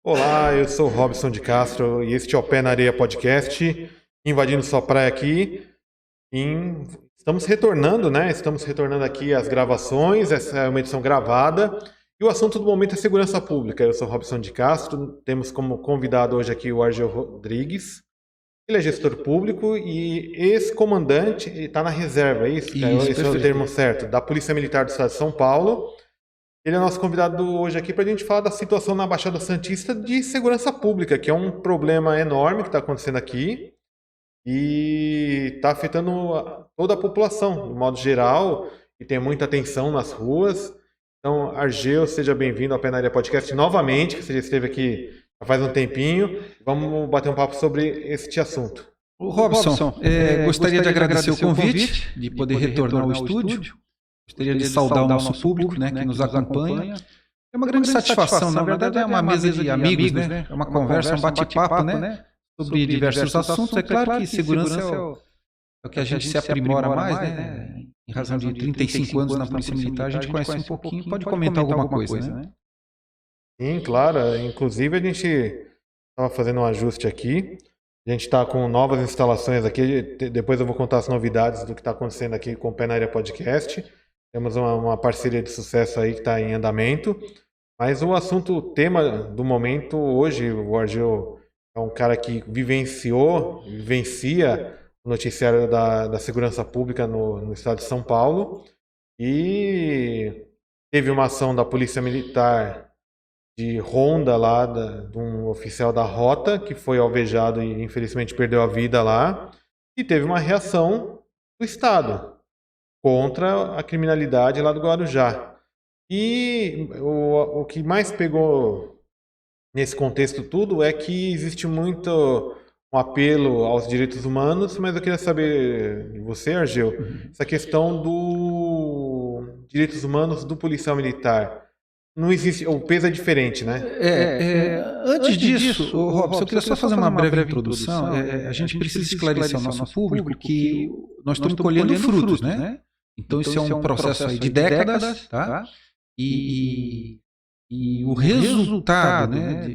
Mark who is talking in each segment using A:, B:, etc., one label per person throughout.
A: Olá, eu sou o Robson de Castro e este é o Pé na Areia Podcast, invadindo sua praia aqui. Estamos retornando, né? Estamos retornando aqui às gravações, essa é uma edição gravada. E o assunto do momento é segurança pública. Eu sou o Robson de Castro, temos como convidado hoje aqui o Argel Rodrigues. Ele é gestor público e ex-comandante, está na reserva, é isso? Esse é o termo certo, da Polícia Militar do Estado de São Paulo. Ele é nosso convidado hoje aqui para a gente falar da situação na Baixada Santista de segurança pública, que é um problema enorme que está acontecendo aqui e está afetando toda a população, de modo geral, e tem muita tensão nas ruas. Então, Argel, seja bem-vindo ao Pé na Areia Podcast novamente, que você já esteve aqui já faz um tempinho. Vamos bater um papo sobre este assunto.
B: Robson, gostaria de agradecer o convite, de poder retornar ao estúdio. Gostaria de saudar o nosso público, né, que nos acompanha. É uma grande satisfação, na verdade é uma mesa de amigos, né? É uma conversa, um bate-papo, né, sobre diversos assuntos. É claro que segurança é o que a gente se aprimora mais, né? Em razão de 35 anos na Polícia Militar, a gente conhece um pouquinho. Pode comentar alguma coisa, né?
A: Sim, claro. Inclusive a gente estava fazendo um ajuste aqui. A gente está com novas instalações aqui. Depois eu vou contar as novidades do que está acontecendo aqui com o Pé na Areia Podcast. Temos uma parceria de sucesso aí que está em andamento. Mas o assunto, o tema do momento hoje, o Argel é um cara que vivencia o noticiário da segurança pública no estado de São Paulo. E teve uma ação da Polícia Militar de ronda lá, de um oficial da rota, que foi alvejado e infelizmente perdeu a vida lá. E teve uma reação do Estado contra a criminalidade lá do Guarujá. E o que mais pegou nesse contexto tudo é que existe muito um apelo aos direitos humanos, mas eu queria saber de você, Argel, essa questão dos direitos humanos do policial militar. Não existe, o peso é diferente, né?
B: Antes disso, Robson, eu queria só fazer uma breve introdução. A gente precisa esclarecer ao nosso público que nós estamos colhendo frutos, né? Então, isso é um processo aí de décadas, tá? E o resultado, né,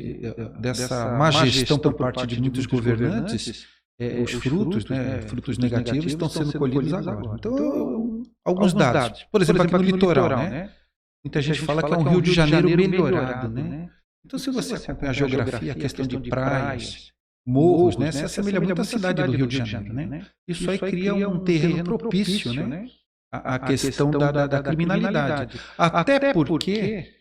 B: dessa má gestão por parte de muitos governantes, os frutos, né, frutos negativos, estão sendo colhidos agora. Então, alguns dados. Por exemplo, aqui no litoral, né? Muita gente fala que é um Rio de Janeiro melhorado, né? Então, se você acompanha a geografia, a questão de praias, morros, né, se assemelha muito à cidade do Rio de Janeiro, né? Isso aí cria um terreno propício, né? A questão da criminalidade. Até porque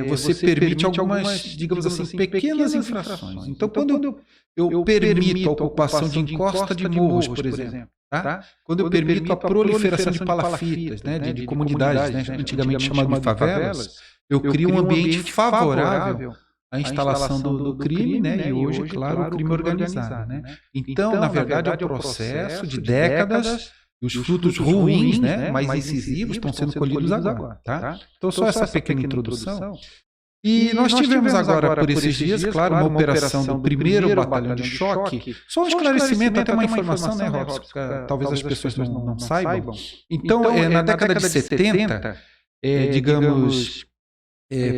B: você permite algumas, digamos assim, pequenas infrações. Então, quando eu permito a ocupação de encosta de morros, por exemplo, tá? Quando eu permito a proliferação de palafitas, né, de comunidades, né, antigamente chamadas de favelas, eu crio um ambiente favorável à instalação do crime, né, e hoje, claro, o crime organizado, né? Então, na verdade, é um processo de décadas. E os frutos ruins, né, mais incisivos, estão sendo colhidos agora. Tá? Então, só essa pequena introdução. E nós tivemos agora, por esses dias, claro, uma operação do 1º Batalhão de Choque. Só um esclarecimento, até uma informação, né, Robson? Talvez as pessoas não saibam. Então, na década de 70, digamos,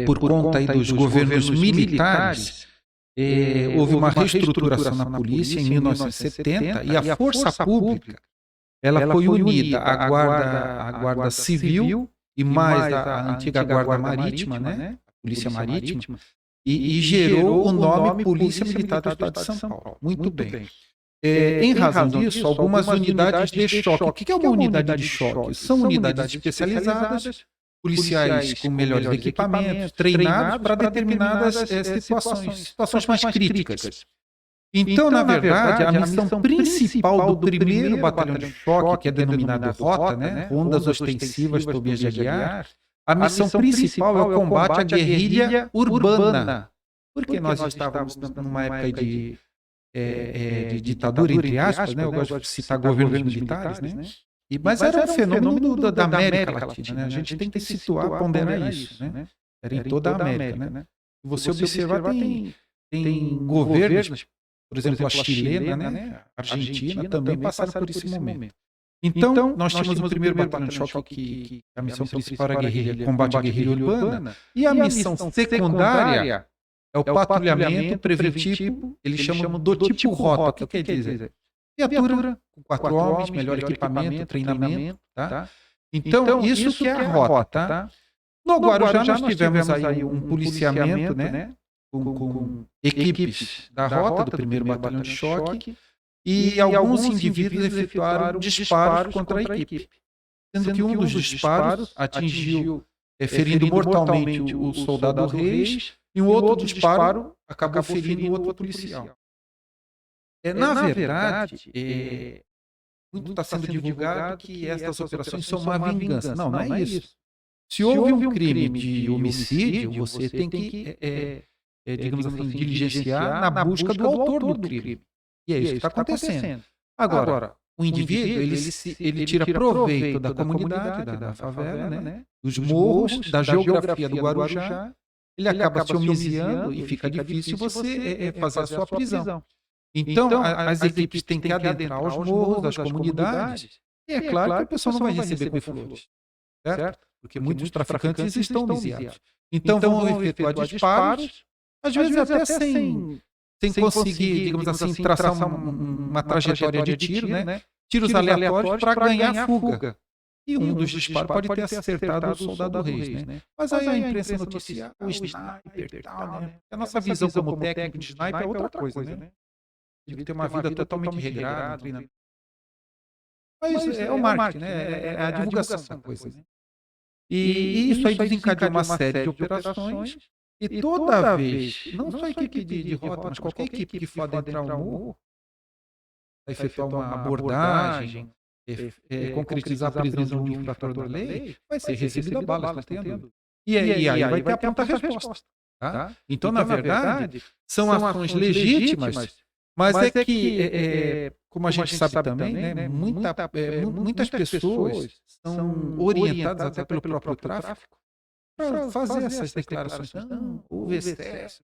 B: por conta aí dos governos militares, houve uma reestruturação na polícia em 1970 e a Força Pública ela foi unida à guarda civil e mais a antiga guarda marítima, né? A polícia marítima, e gerou o nome Polícia Militar do Estado de São Paulo. Muito bem. Em razão disso, algumas unidades de choque. O que é uma unidade de choque? São unidades especializadas, policiais com melhores equipamentos, treinados para determinadas situações mais críticas. Então, na verdade, a missão principal do 1º Batalhão de Choque, que é denominado Rota, né, Rondas Ostensivas Tobias de Aguiar, a missão principal é o combate à guerrilha urbana. Porque nós estávamos numa época de ditadura, entre aspas, né, eu gosto de citar governos militares, né? Mas era um fenômeno da América Latina, né? A gente tem que situar, ponderar isso, né? Era em toda a América, né? Se você observar, tem governos, por exemplo, a chilena, né? A Argentina também passaram por esse momento. Então, nós tínhamos o 1º Batalhão de Choque, que a missão principal era combate à guerrilha urbana, e a missão secundária é o patrulhamento preventivo, eles chamam do tipo rota. O que quer dizer? Viatura com 4 homens, melhor equipamento, treinamento, tá? Então, isso que é a rota, tá? No Guarujá nós tivemos aí um policiamento, né? Com equipes da rota, do 1º Batalhão de Choque, e alguns indivíduos efetuaram disparos contra a equipe. Sendo que um dos disparos atingiu, ferindo mortalmente o soldado Reis, e um outro disparo acabou ferindo outro policial. Na verdade, muito está sendo divulgado que estas operações são uma vingança. Não, não é isso. Se houve um crime de homicídio, você tem que, digamos assim, diligenciar na busca do autor do crime. E é isso que está acontecendo. Agora, o indivíduo, ele tira proveito da comunidade, da favela, né? Dos morros, da geografia do Guarujá, ele acaba se homiziando e fica difícil você fazer a sua prisão. Então, as equipes têm que adentrar aos morros, das comunidades, e é claro que a pessoa não vai receber com flores, certo? Porque muitos traficantes estão homiziados. Então, vão efetuar disparos, às vezes até sem conseguir, digamos assim, traçar uma trajetória de tiro, né? Tiros aleatórios para ganhar a fuga. E um dos disparos pode ter acertado o soldado Reis, né? Mas aí a imprensa noticia o sniper e tal, né? A nossa visão como técnico de sniper é outra coisa, né? Deve ter uma vida totalmente regrada, treinamento. Mas é o marketing, né? É a divulgação da coisa, né? E isso aí desencadeou uma série de operações. E toda vez, não só a equipe de rota, mas qualquer equipe que for adentrar um morro, efetuar uma abordagem, concretizar a prisão de um infrator da lei, vai ser recebida balas, não tenha dúvida. E aí vai ter a pronta resposta. Tá? Então, na verdade, são ações legítimas, mas é que, como a gente sabe também, né, muitas pessoas são orientadas até pelo próprio tráfico para fazer essas declarações. Não, houve excesso,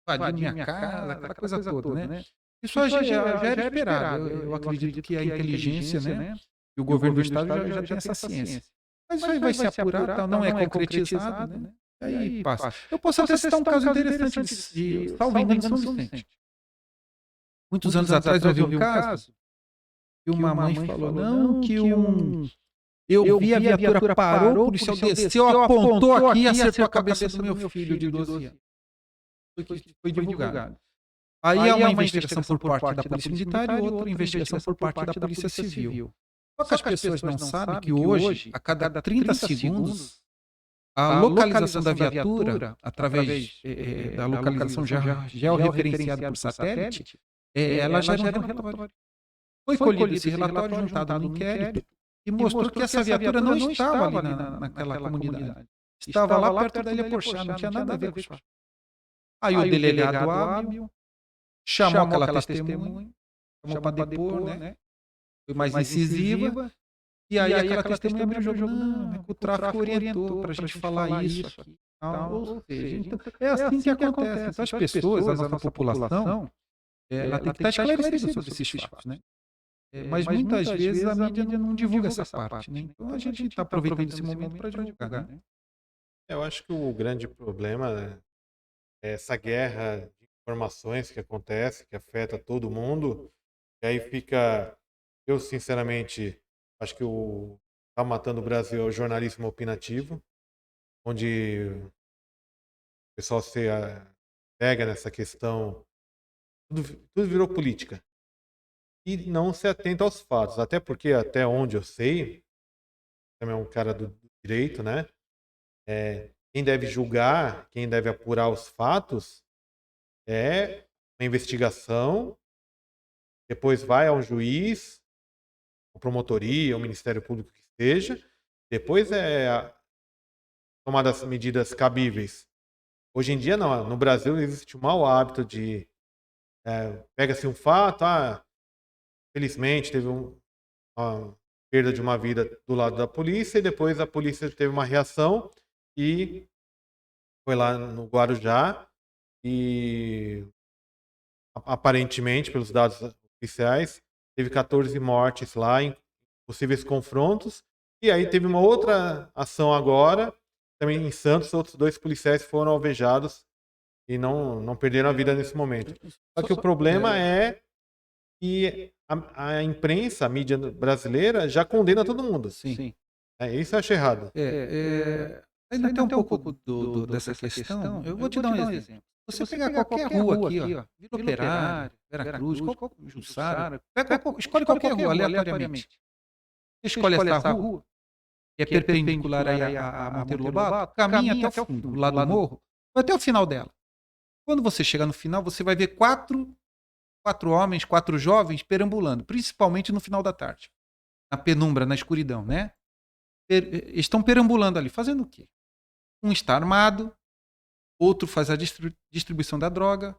B: invadiu minha casa, aquela coisa toda, né? Isso já era esperado. Eu acredito que a inteligência, né, e o governo do estado já tem essa ciência. Mas isso aí vai se apurar, não é concretizado, né? Aí passa. Eu posso até citar um caso interessante de salvo engano, São Vicente. Muitos anos atrás eu vi um caso que uma mãe falou, não, que eu vi a viatura, parou, o policial desceu, apontou aqui e acertou a cabeça do meu filho de 12 anos. Foi divulgado. Aí há uma investigação por parte da Polícia Militar e outra investigação por parte da Polícia Civil. Só que as pessoas não sabem que hoje, a cada 30 segundos, a localização da viatura, através da localização georreferenciada por satélite, ela gera um relatório. Foi colhido esse relatório, juntado no inquérito, e mostrou que essa viatura não estava ali naquela comunidade. Estava lá perto da Ilha Porchá, não tinha nada a ver com isso. Aí o delegado hábil chamou aquela testemunha, chamou para depor, né? Foi mais incisiva. E aí aquela testemunha abriu o jogo. Não, é que o tráfico orientou para a gente falar isso aqui. Ou seja, então, é assim que acontece. Então as pessoas, a nossa população, ela tem que estar esclarecida sobre esses fatos, né? Mas muitas vezes a mídia não divulga essa parte, né? Então a gente está aproveitando esse momento para divulgar, né?
A: Eu acho que o grande problema, né, é essa guerra de informações que acontece, que afeta todo mundo. E aí fica, eu sinceramente, acho que o tá matando o Brasil é o jornalismo opinativo, onde o pessoal se pega nessa questão, tudo virou política. E não se atenta aos fatos, até porque, até onde eu sei, também é um cara do direito, né? Quem deve julgar, quem deve apurar os fatos é uma investigação, depois vai a um juiz, a promotoria, o Ministério Público que seja, depois tomadas medidas cabíveis. Hoje em dia, não, no Brasil existe um mau hábito de pega-se um fato, felizmente teve uma perda de uma vida do lado da polícia, e depois a polícia teve uma reação e foi lá no Guarujá e aparentemente, pelos dados oficiais, teve 14 mortes lá em possíveis confrontos. E aí teve uma outra ação agora, também em Santos, outros 2 policiais foram alvejados e não perderam a vida nesse momento. Só que o problema é que a imprensa, a mídia brasileira já condena todo mundo.
B: Sim.
A: Isso eu acho errado.
B: Ainda tem um pouco dessa questão. Eu vou te dar um exemplo. Você pegar qualquer rua aqui, ó, Vila Operária, Veracruz, Jussara, escolhe qualquer rua aleatoriamente. Você escolhe essa rua, que é perpendicular aí a Monteiro Lobato, caminha até o fundo, do lado do morro, vai até o final dela. Quando você chegar no final, você vai ver quatro homens, 4 jovens perambulando, principalmente no final da tarde, na penumbra, na escuridão, né? Estão perambulando ali, fazendo o quê? Um está armado, outro faz a distribuição da droga,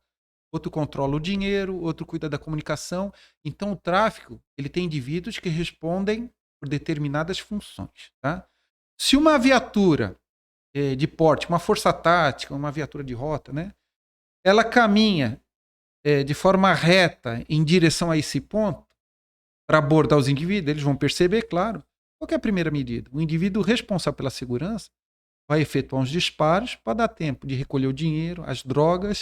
B: outro controla o dinheiro, outro cuida da comunicação. Então, o tráfico, ele tem indivíduos que respondem por determinadas funções, tá? Se uma viatura de porte, uma força tática, uma viatura de rota, né? Ela caminha de forma reta em direção a esse ponto para abordar os indivíduos, eles vão perceber, claro. Qual que é a primeira medida? O indivíduo responsável pela segurança vai efetuar uns disparos para dar tempo de recolher o dinheiro, as drogas,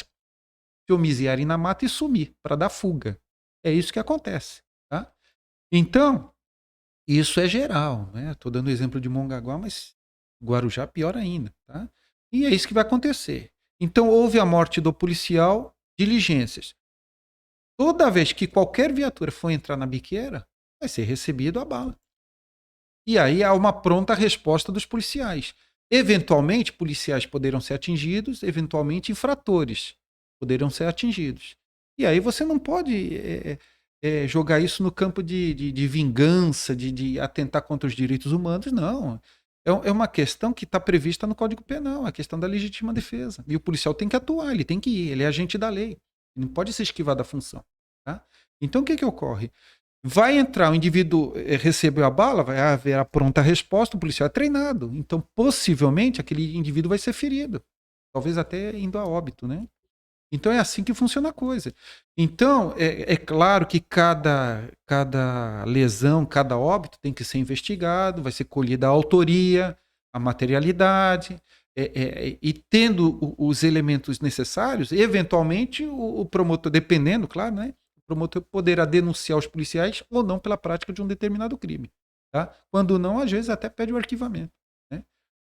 B: se homiziarem na mata e sumir, para dar fuga. É isso que acontece. Tá? Então, isso é geral. Estou dando o exemplo de Mongaguá, mas Guarujá pior ainda. Tá? E é isso que vai acontecer. Então, houve a morte do policial, diligências. Toda vez que qualquer viatura for entrar na biqueira, vai ser recebido a bala. E aí há uma pronta resposta dos policiais. Eventualmente, policiais poderão ser atingidos, eventualmente infratores poderão ser atingidos. E aí você não pode jogar isso no campo de vingança, de atentar contra os direitos humanos, não. É uma questão que está prevista no Código Penal, a questão da legítima defesa. E o policial tem que atuar, ele tem que ir, ele é agente da lei. Ele não pode se esquivar da função. Tá? Então, o que ocorre? Vai entrar, o indivíduo recebeu a bala, vai haver a pronta resposta, o policial é treinado. Então, possivelmente, aquele indivíduo vai ser ferido. Talvez até indo a óbito, né? Então, é assim que funciona a coisa. Então, é claro que cada lesão, cada óbito tem que ser investigado, vai ser colhida a autoria, a materialidade, e tendo os elementos necessários, eventualmente, o promotor, dependendo, claro, né? O promotor poderá denunciar os policiais ou não pela prática de um determinado crime. Tá? Quando não, às vezes até pede o arquivamento. Né?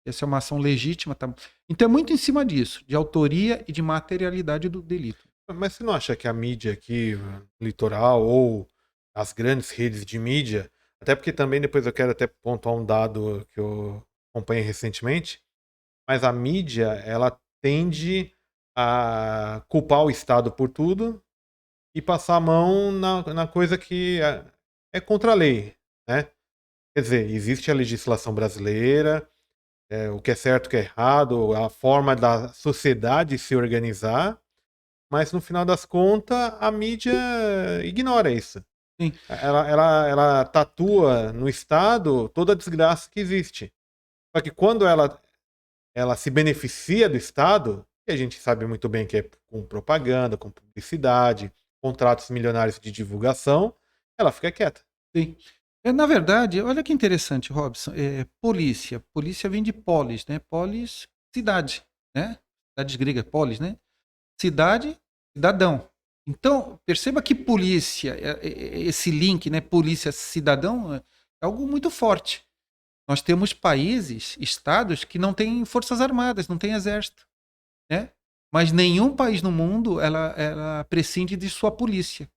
B: Essa é uma ação legítima. Tá? Então é muito em cima disso, de autoria e de materialidade do delito.
A: Mas você não acha que a mídia aqui, litoral, ou as grandes redes de mídia, até porque também depois eu quero até pontuar um dado que eu acompanhei recentemente, mas a mídia, ela tende a culpar o Estado por tudo, e passar a mão na coisa que é contra a lei, né? Quer dizer, existe a legislação brasileira, o que é certo, o que é errado, a forma da sociedade se organizar, mas no final das contas a mídia ignora isso.
B: Sim.
A: Ela tatua no Estado toda a desgraça que existe. Só que quando ela se beneficia do Estado, que a gente sabe muito bem que é com propaganda, com publicidade, contratos milionários de divulgação, ela fica quieta.
B: Sim. Na verdade, olha que interessante, Robson. Polícia. Polícia vem de polis, né? Polis, cidade, né? Cidades gregas, polis, né? Cidade, cidadão. Então, perceba que polícia, esse link, né? Polícia, cidadão, é algo muito forte. Nós temos países, estados, que não têm forças armadas, não têm exército, né? Mas nenhum país no mundo ela prescinde de sua polícia.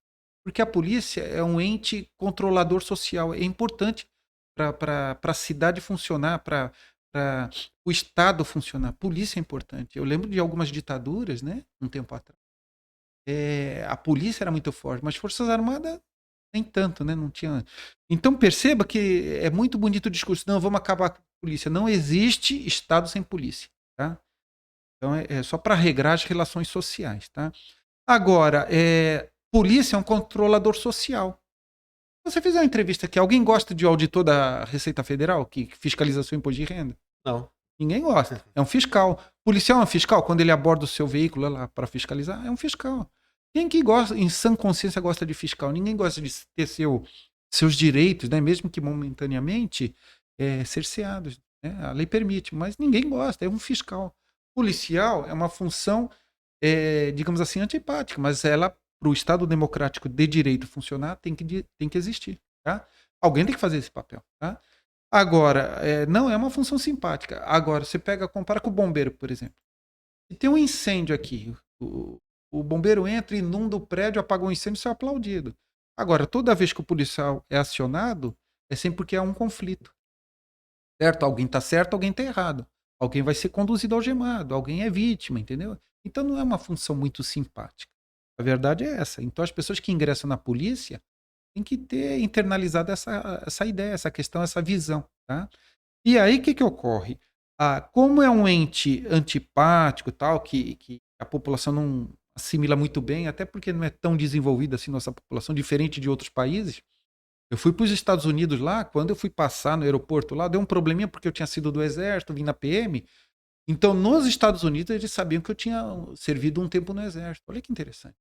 B: Porque a polícia é um ente controlador social. É importante para a cidade funcionar, para o Estado funcionar. A polícia é importante. Eu lembro de algumas ditaduras, né? Um tempo atrás. A polícia era muito forte, mas Forças Armadas nem tanto, né? Não tinha. Então perceba que é muito bonito o discurso. Não, vamos acabar com a polícia. Não existe Estado sem polícia. Tá? Então é só para regrar as relações sociais. Tá? Agora, polícia é um controlador social. Você fez uma entrevista aqui, alguém gosta de auditor da Receita Federal, que fiscaliza seu imposto de renda?
A: Não.
B: Ninguém gosta. É um fiscal. Policial é um fiscal? Quando ele aborda o seu veículo lá para fiscalizar, é um fiscal. Quem que gosta, em sã consciência, gosta de fiscal? Ninguém gosta de ter seus direitos, né, mesmo que momentaneamente, cerceados. Né? A lei permite, mas ninguém gosta. É um fiscal. Policial é uma função digamos assim, antipática, mas ela, para o Estado democrático de direito funcionar, tem que existir. Tá? Alguém tem que fazer esse papel. Tá? Agora, não é uma função simpática. Agora, você compara com o bombeiro, por exemplo. Se tem um incêndio aqui, o bombeiro entra, inunda o prédio, apaga o incêndio, isso é aplaudido. Agora, toda vez que o policial é acionado, é sempre porque há um conflito. Certo? Alguém está certo, alguém está errado. Alguém vai ser conduzido algemado, alguém é vítima, entendeu? Então não é uma função muito simpática. A verdade é essa. Então as pessoas que ingressam na polícia têm que ter internalizado essa ideia, essa questão, essa visão. Tá? E aí o que ocorre? Como é um ente antipático, tal, que a população não assimila muito bem, até porque não é tão desenvolvida assim nossa população, diferente de outros países. Eu fui para os Estados Unidos lá, quando eu fui passar no aeroporto lá, deu um probleminha porque eu tinha sido do exército, vim na PM. Então, nos Estados Unidos, eles sabiam que eu tinha servido um tempo no exército. Olha que interessante.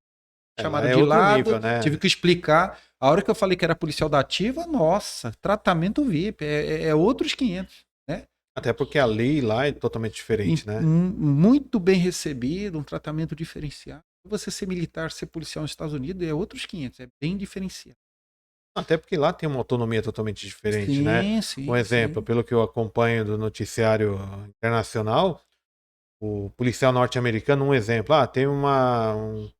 A: Lá
B: Chamaram
A: é
B: de
A: outro
B: lado,
A: nível, né?
B: tive que explicar. A hora que eu falei que era policial da ativa, nossa, tratamento VIP, é outros 500, né?
A: Até porque a lei lá é totalmente diferente, né?
B: Muito bem recebido, um tratamento diferenciado. Você ser militar, ser policial nos Estados Unidos é outros 500, é bem diferenciado.
A: Até porque lá tem uma autonomia totalmente diferente, né?
B: Sim, sim,
A: Um exemplo,
B: sim.
A: pelo que eu acompanho do noticiário internacional, o policial norte-americano, um exemplo, tem um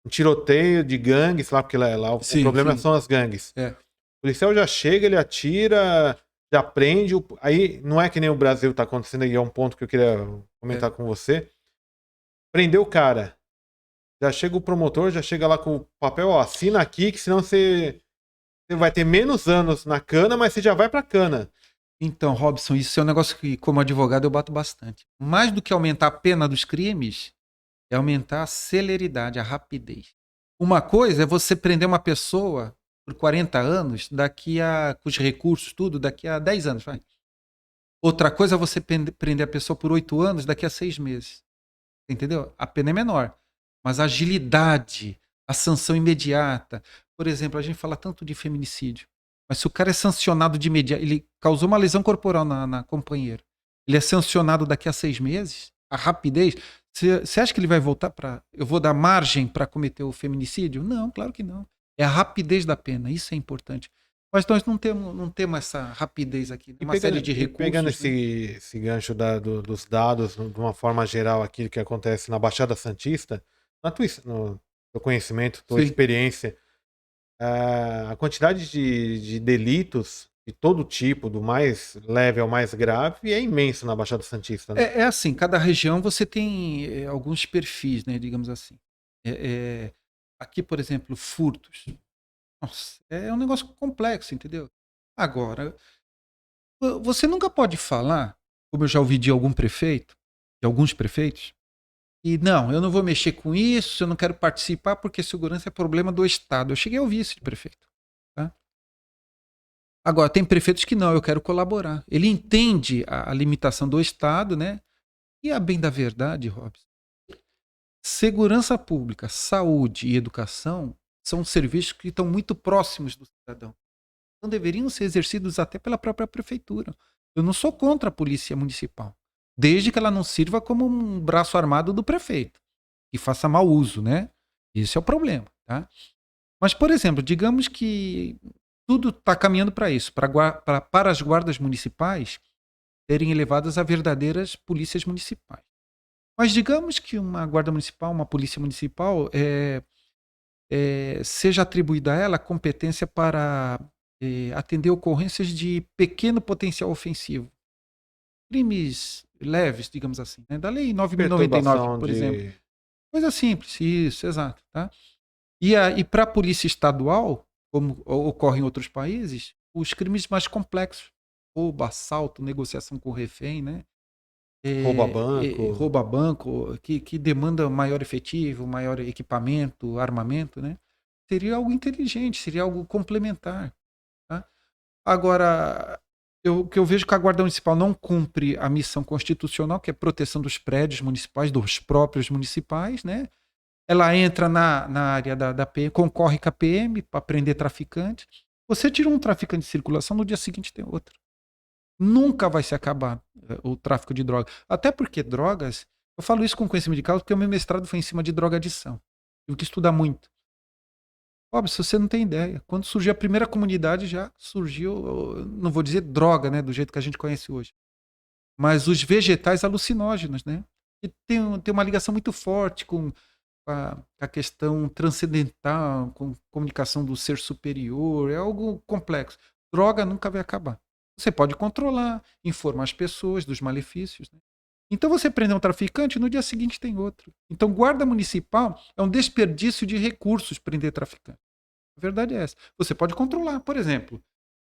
A: tiroteio de gangues lá, porque lá o
B: Sim,
A: problema
B: sim.
A: são as gangues.
B: É.
A: O policial já chega, ele atira, já prende, aí não é que nem o Brasil tá acontecendo, aí é um ponto que eu queria comentar com você. Prendeu o cara, já chega o promotor, já chega lá com o papel, ó, assina aqui, que senão você vai ter menos anos na cana, mas você já vai pra cana.
B: Então, Robson, isso é um negócio que, como advogado, eu bato bastante. Mais do que aumentar a pena dos crimes, é aumentar a celeridade, a rapidez. Uma coisa é você prender uma pessoa por 40 anos, com os recursos, tudo, daqui a 10 anos. Vai. Outra coisa é você prender a pessoa por 8 anos, daqui a 6 meses. Entendeu? A pena é menor. Mas a agilidade, a sanção imediata. Por exemplo, a gente fala tanto de feminicídio. Mas se o cara é sancionado de imediato, ele causou uma lesão corporal na companheira, ele é sancionado daqui a 6 meses, a rapidez. Você acha que ele vai voltar para. Eu vou dar margem para cometer o feminicídio? Não, claro que não. É a rapidez da pena, isso é importante. Mas nós não temos essa rapidez aqui. Uma série de recursos.
A: Pegando
B: né?
A: esse gancho dos dados, de uma forma geral, aquilo que acontece na Baixada Santista, no teu conhecimento, tua
B: Sim.
A: experiência, a quantidade de delitos de todo tipo, do mais leve ao mais grave, é imenso na Baixada Santista, né?
B: É assim, cada região você tem alguns perfis, né, digamos assim. Aqui, por exemplo, furtos. Nossa, é um negócio complexo, entendeu? Agora, você nunca pode falar, como eu já ouvi de algum prefeito, de alguns prefeitos, e não, eu não vou mexer com isso, eu não quero participar porque segurança é problema do Estado. Eu cheguei a ouvir isso de prefeito. Tá? Agora, tem prefeitos que não, eu quero colaborar. Ele entende a limitação do Estado, né? E a bem da verdade, Robson, segurança pública, saúde e educação são serviços que estão muito próximos do cidadão. Então deveriam ser exercidos até pela própria prefeitura. Eu não sou contra a polícia municipal, desde que ela não sirva como um braço armado do prefeito e faça mau uso, né? Esse é o problema, tá? Mas, por exemplo, digamos que tudo está caminhando para isso, para as guardas municipais serem elevadas a verdadeiras polícias municipais. Mas digamos que uma guarda municipal, uma polícia municipal, seja atribuída a ela a competência para atender ocorrências de pequeno potencial ofensivo. Crimes leves, digamos assim, né? Da Lei 9.099, por exemplo. Coisa simples, isso, exato. Tá? E para a polícia estadual, como ocorre em outros países, os crimes mais complexos, roubo, assalto, negociação com refém, né? Rouba banco, que demanda maior efetivo, maior equipamento, armamento, né? Seria algo inteligente, seria algo complementar. Tá? Agora, o que eu vejo que a Guarda Municipal não cumpre a missão constitucional, que é proteção dos prédios municipais, dos próprios municipais, né? Ela entra na área da PM, concorre com a PM para prender traficante. Você tira um traficante de circulação, no dia seguinte tem outro. Nunca vai se acabar o tráfico de drogas. Até porque drogas Eu falo isso com conhecimento de causa porque o meu mestrado foi em cima de drogadição. Tive que estudar muito. Óbvio, se você não tem ideia. Quando surgiu a primeira comunidade, já surgiu, não vou dizer droga, né, do jeito que a gente conhece hoje, mas os vegetais alucinógenos, né? E tem uma ligação muito forte com a questão transcendental, com comunicação do ser superior, é algo complexo. Droga nunca vai acabar. Você pode controlar, informar as pessoas dos malefícios, né? Então você prender um traficante, no dia seguinte tem outro. Então guarda municipal é um desperdício de recursos prender traficante. A verdade é essa. Você pode controlar, por exemplo.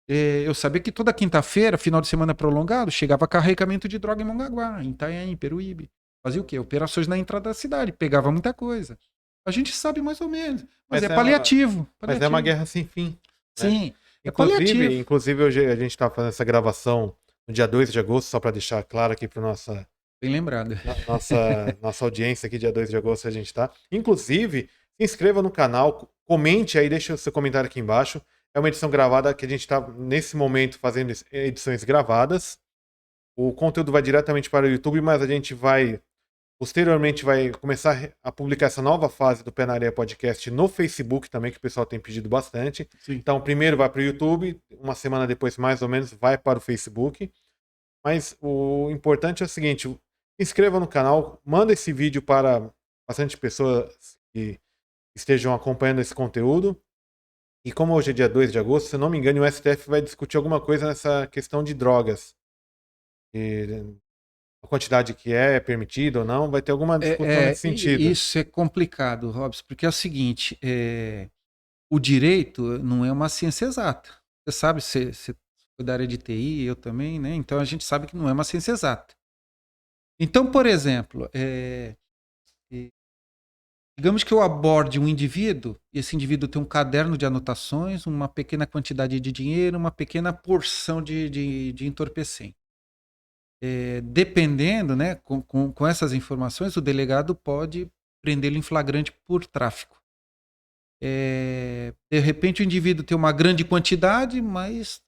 B: Eu sabia que toda quinta-feira, final de semana prolongado, chegava carregamento de droga em Mongaguá, em Itanhaém, Peruíbe. Fazia o quê? Operações na entrada da cidade, pegava muita coisa. A gente sabe mais ou menos, mas é paliativo.
A: Mas é uma guerra sem fim. Né?
B: Sim, é paliativo.
A: Inclusive, hoje a gente está fazendo essa gravação no dia 2 de agosto, só para deixar claro aqui para nossa...
B: Bem lembrado.
A: Nossa audiência aqui, dia 2 de agosto a gente está. Inclusive, se inscreva no canal, comente aí, deixa o seu comentário aqui embaixo. É uma edição gravada que a gente está, nesse momento, fazendo edições gravadas. O conteúdo vai diretamente para o YouTube, mas a gente posteriormente vai começar a publicar essa nova fase do Pé na Areia Podcast no Facebook também, que o pessoal tem pedido bastante. Sim. Então, primeiro vai para o YouTube, uma semana depois, mais ou menos, vai para o Facebook. Mas o importante é o seguinte, se inscreva no canal, manda esse vídeo para bastante pessoas que estejam acompanhando esse conteúdo. E como hoje é dia 2 de agosto, se eu não me engano, o STF vai discutir alguma coisa nessa questão de drogas. A quantidade que é permitida ou não, vai ter alguma discussão nesse sentido.
B: Isso é complicado, Robson, porque é o seguinte, o direito não é uma ciência exata. Você sabe, você foi da área de TI, eu também, né? Então a gente sabe que não é uma ciência exata. Então, por exemplo, digamos que eu aborde um indivíduo, e esse indivíduo tem um caderno de anotações, uma pequena quantidade de dinheiro, uma pequena porção de entorpecente. Dependendo, né, com essas informações, o delegado pode prendê-lo em flagrante por tráfico. De repente o indivíduo tem uma grande quantidade, mas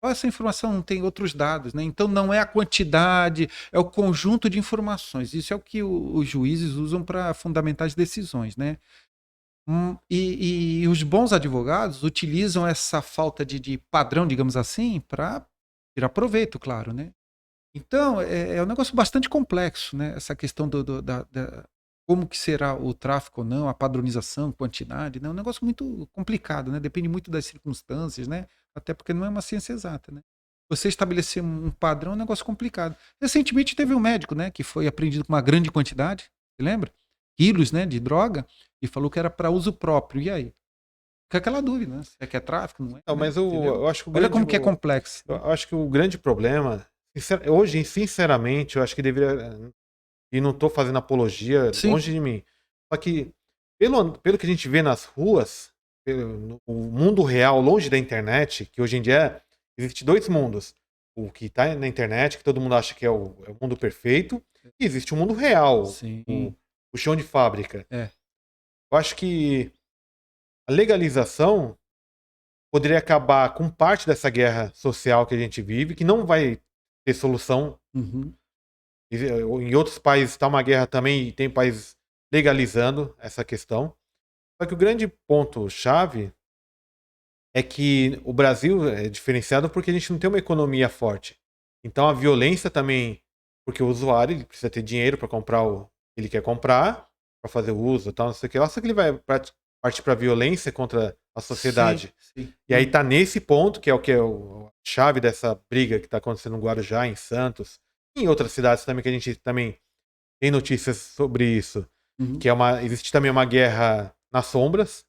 B: essa informação não tem outros dados, né? Então não é a quantidade, é o conjunto de informações. Isso é o que os juízes usam para fundamentar as decisões, né? E os bons advogados utilizam essa falta de padrão, digamos assim, para tirar proveito, claro, né? Então é um negócio bastante complexo, né? Essa questão da como que será o tráfico ou não, a padronização, quantidade, né? É um negócio muito complicado, né? Depende muito das circunstâncias, né? Até porque não é uma ciência exata, né? Você estabelecer um padrão é um negócio complicado. Recentemente teve um médico, né, que foi apreendido com uma grande quantidade, você lembra? Quilos, né, de droga, e falou que era para uso próprio. E aí? Fica aquela dúvida, né? Se é que é tráfico, não é?
A: Não, mas eu acho que
B: olha como que é complexo.
A: Eu acho que o grande problema, hoje, sinceramente, eu acho que deveria... E não estou fazendo apologia, sim, longe de mim. Só que, pelo que a gente vê nas ruas, no mundo real, longe da internet, que hoje em dia existe dois mundos. O que está na internet, que todo mundo acha que é o mundo perfeito, e existe o mundo real, o chão de fábrica. Eu acho que a legalização poderia acabar com parte dessa guerra social que a gente vive, que não vai ter solução. Em outros países está uma guerra também e tem países legalizando essa questão. Só que o grande ponto-chave é que o Brasil é diferenciado porque a gente não tem uma economia forte. Então a violência também, porque o usuário ele precisa ter dinheiro para comprar o que ele quer comprar, para fazer o uso e tal, não sei o que. Só que ele vai partir para a violência contra a sociedade. Sim. E aí tá nesse ponto, que é a chave dessa briga que está acontecendo no Guarujá, em Santos, em outras cidades também, que a gente também tem notícias sobre isso, que existe também uma guerra nas sombras,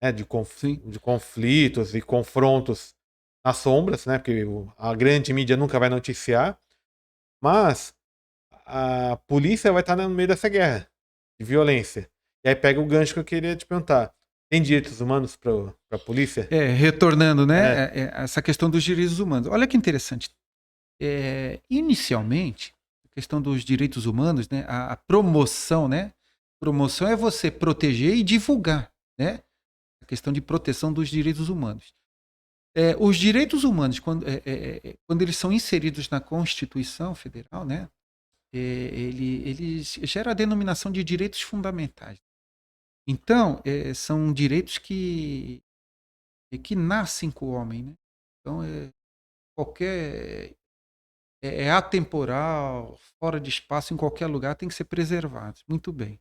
A: né, de conflitos e confrontos nas sombras, né, porque a grande mídia nunca vai noticiar, mas a polícia vai estar no meio dessa guerra de violência. E aí pega o gancho que eu queria te perguntar. Tem direitos humanos para a polícia?
B: Retornando, né, essa questão dos direitos humanos. Olha que interessante. Inicialmente, a questão dos direitos humanos, né, a promoção, né? Promoção é você proteger e divulgar, né? A questão de proteção dos direitos humanos. Os direitos humanos, quando eles são inseridos na Constituição Federal, né? ele gera a denominação de direitos fundamentais. Então, são direitos que nascem com o homem, né? Então, qualquer atemporal, fora de espaço, em qualquer lugar, tem que ser preservado. Muito bem.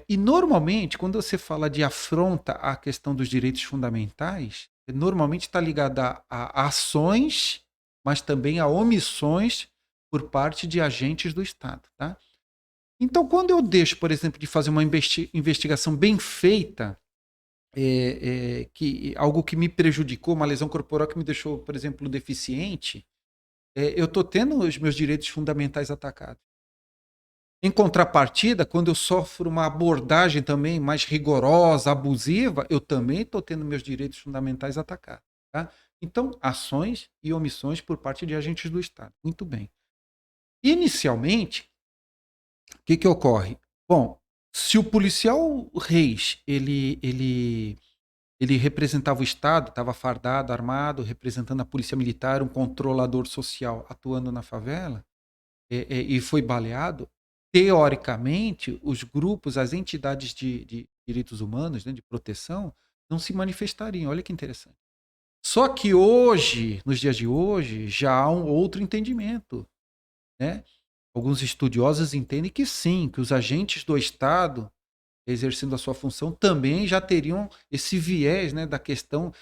B: E normalmente, quando você fala de afronta à questão dos direitos fundamentais, normalmente está ligada a ações, mas também a omissões por parte de agentes do Estado. Tá? Então, quando eu deixo, por exemplo, de fazer uma investigação bem feita, algo que me prejudicou, uma lesão corporal que me deixou, por exemplo, deficiente, eu estou tendo os meus direitos fundamentais atacados. Em contrapartida, quando eu sofro uma abordagem também mais rigorosa, abusiva, eu também estou tendo meus direitos fundamentais atacados. Tá? Então, ações e omissões por parte de agentes do Estado. Muito bem. Inicialmente, o que ocorre? Bom, se o policial Reis ele representava o Estado, estava fardado, armado, representando a polícia militar, um controlador social atuando na favela, e foi baleado, teoricamente, os grupos, as entidades de direitos humanos, né, de proteção, não se manifestariam. Olha que interessante. Só que hoje, nos dias de hoje, já há um outro entendimento. Né? Alguns estudiosos entendem que sim, que os agentes do Estado, exercendo a sua função, também já teriam esse viés, né, da questão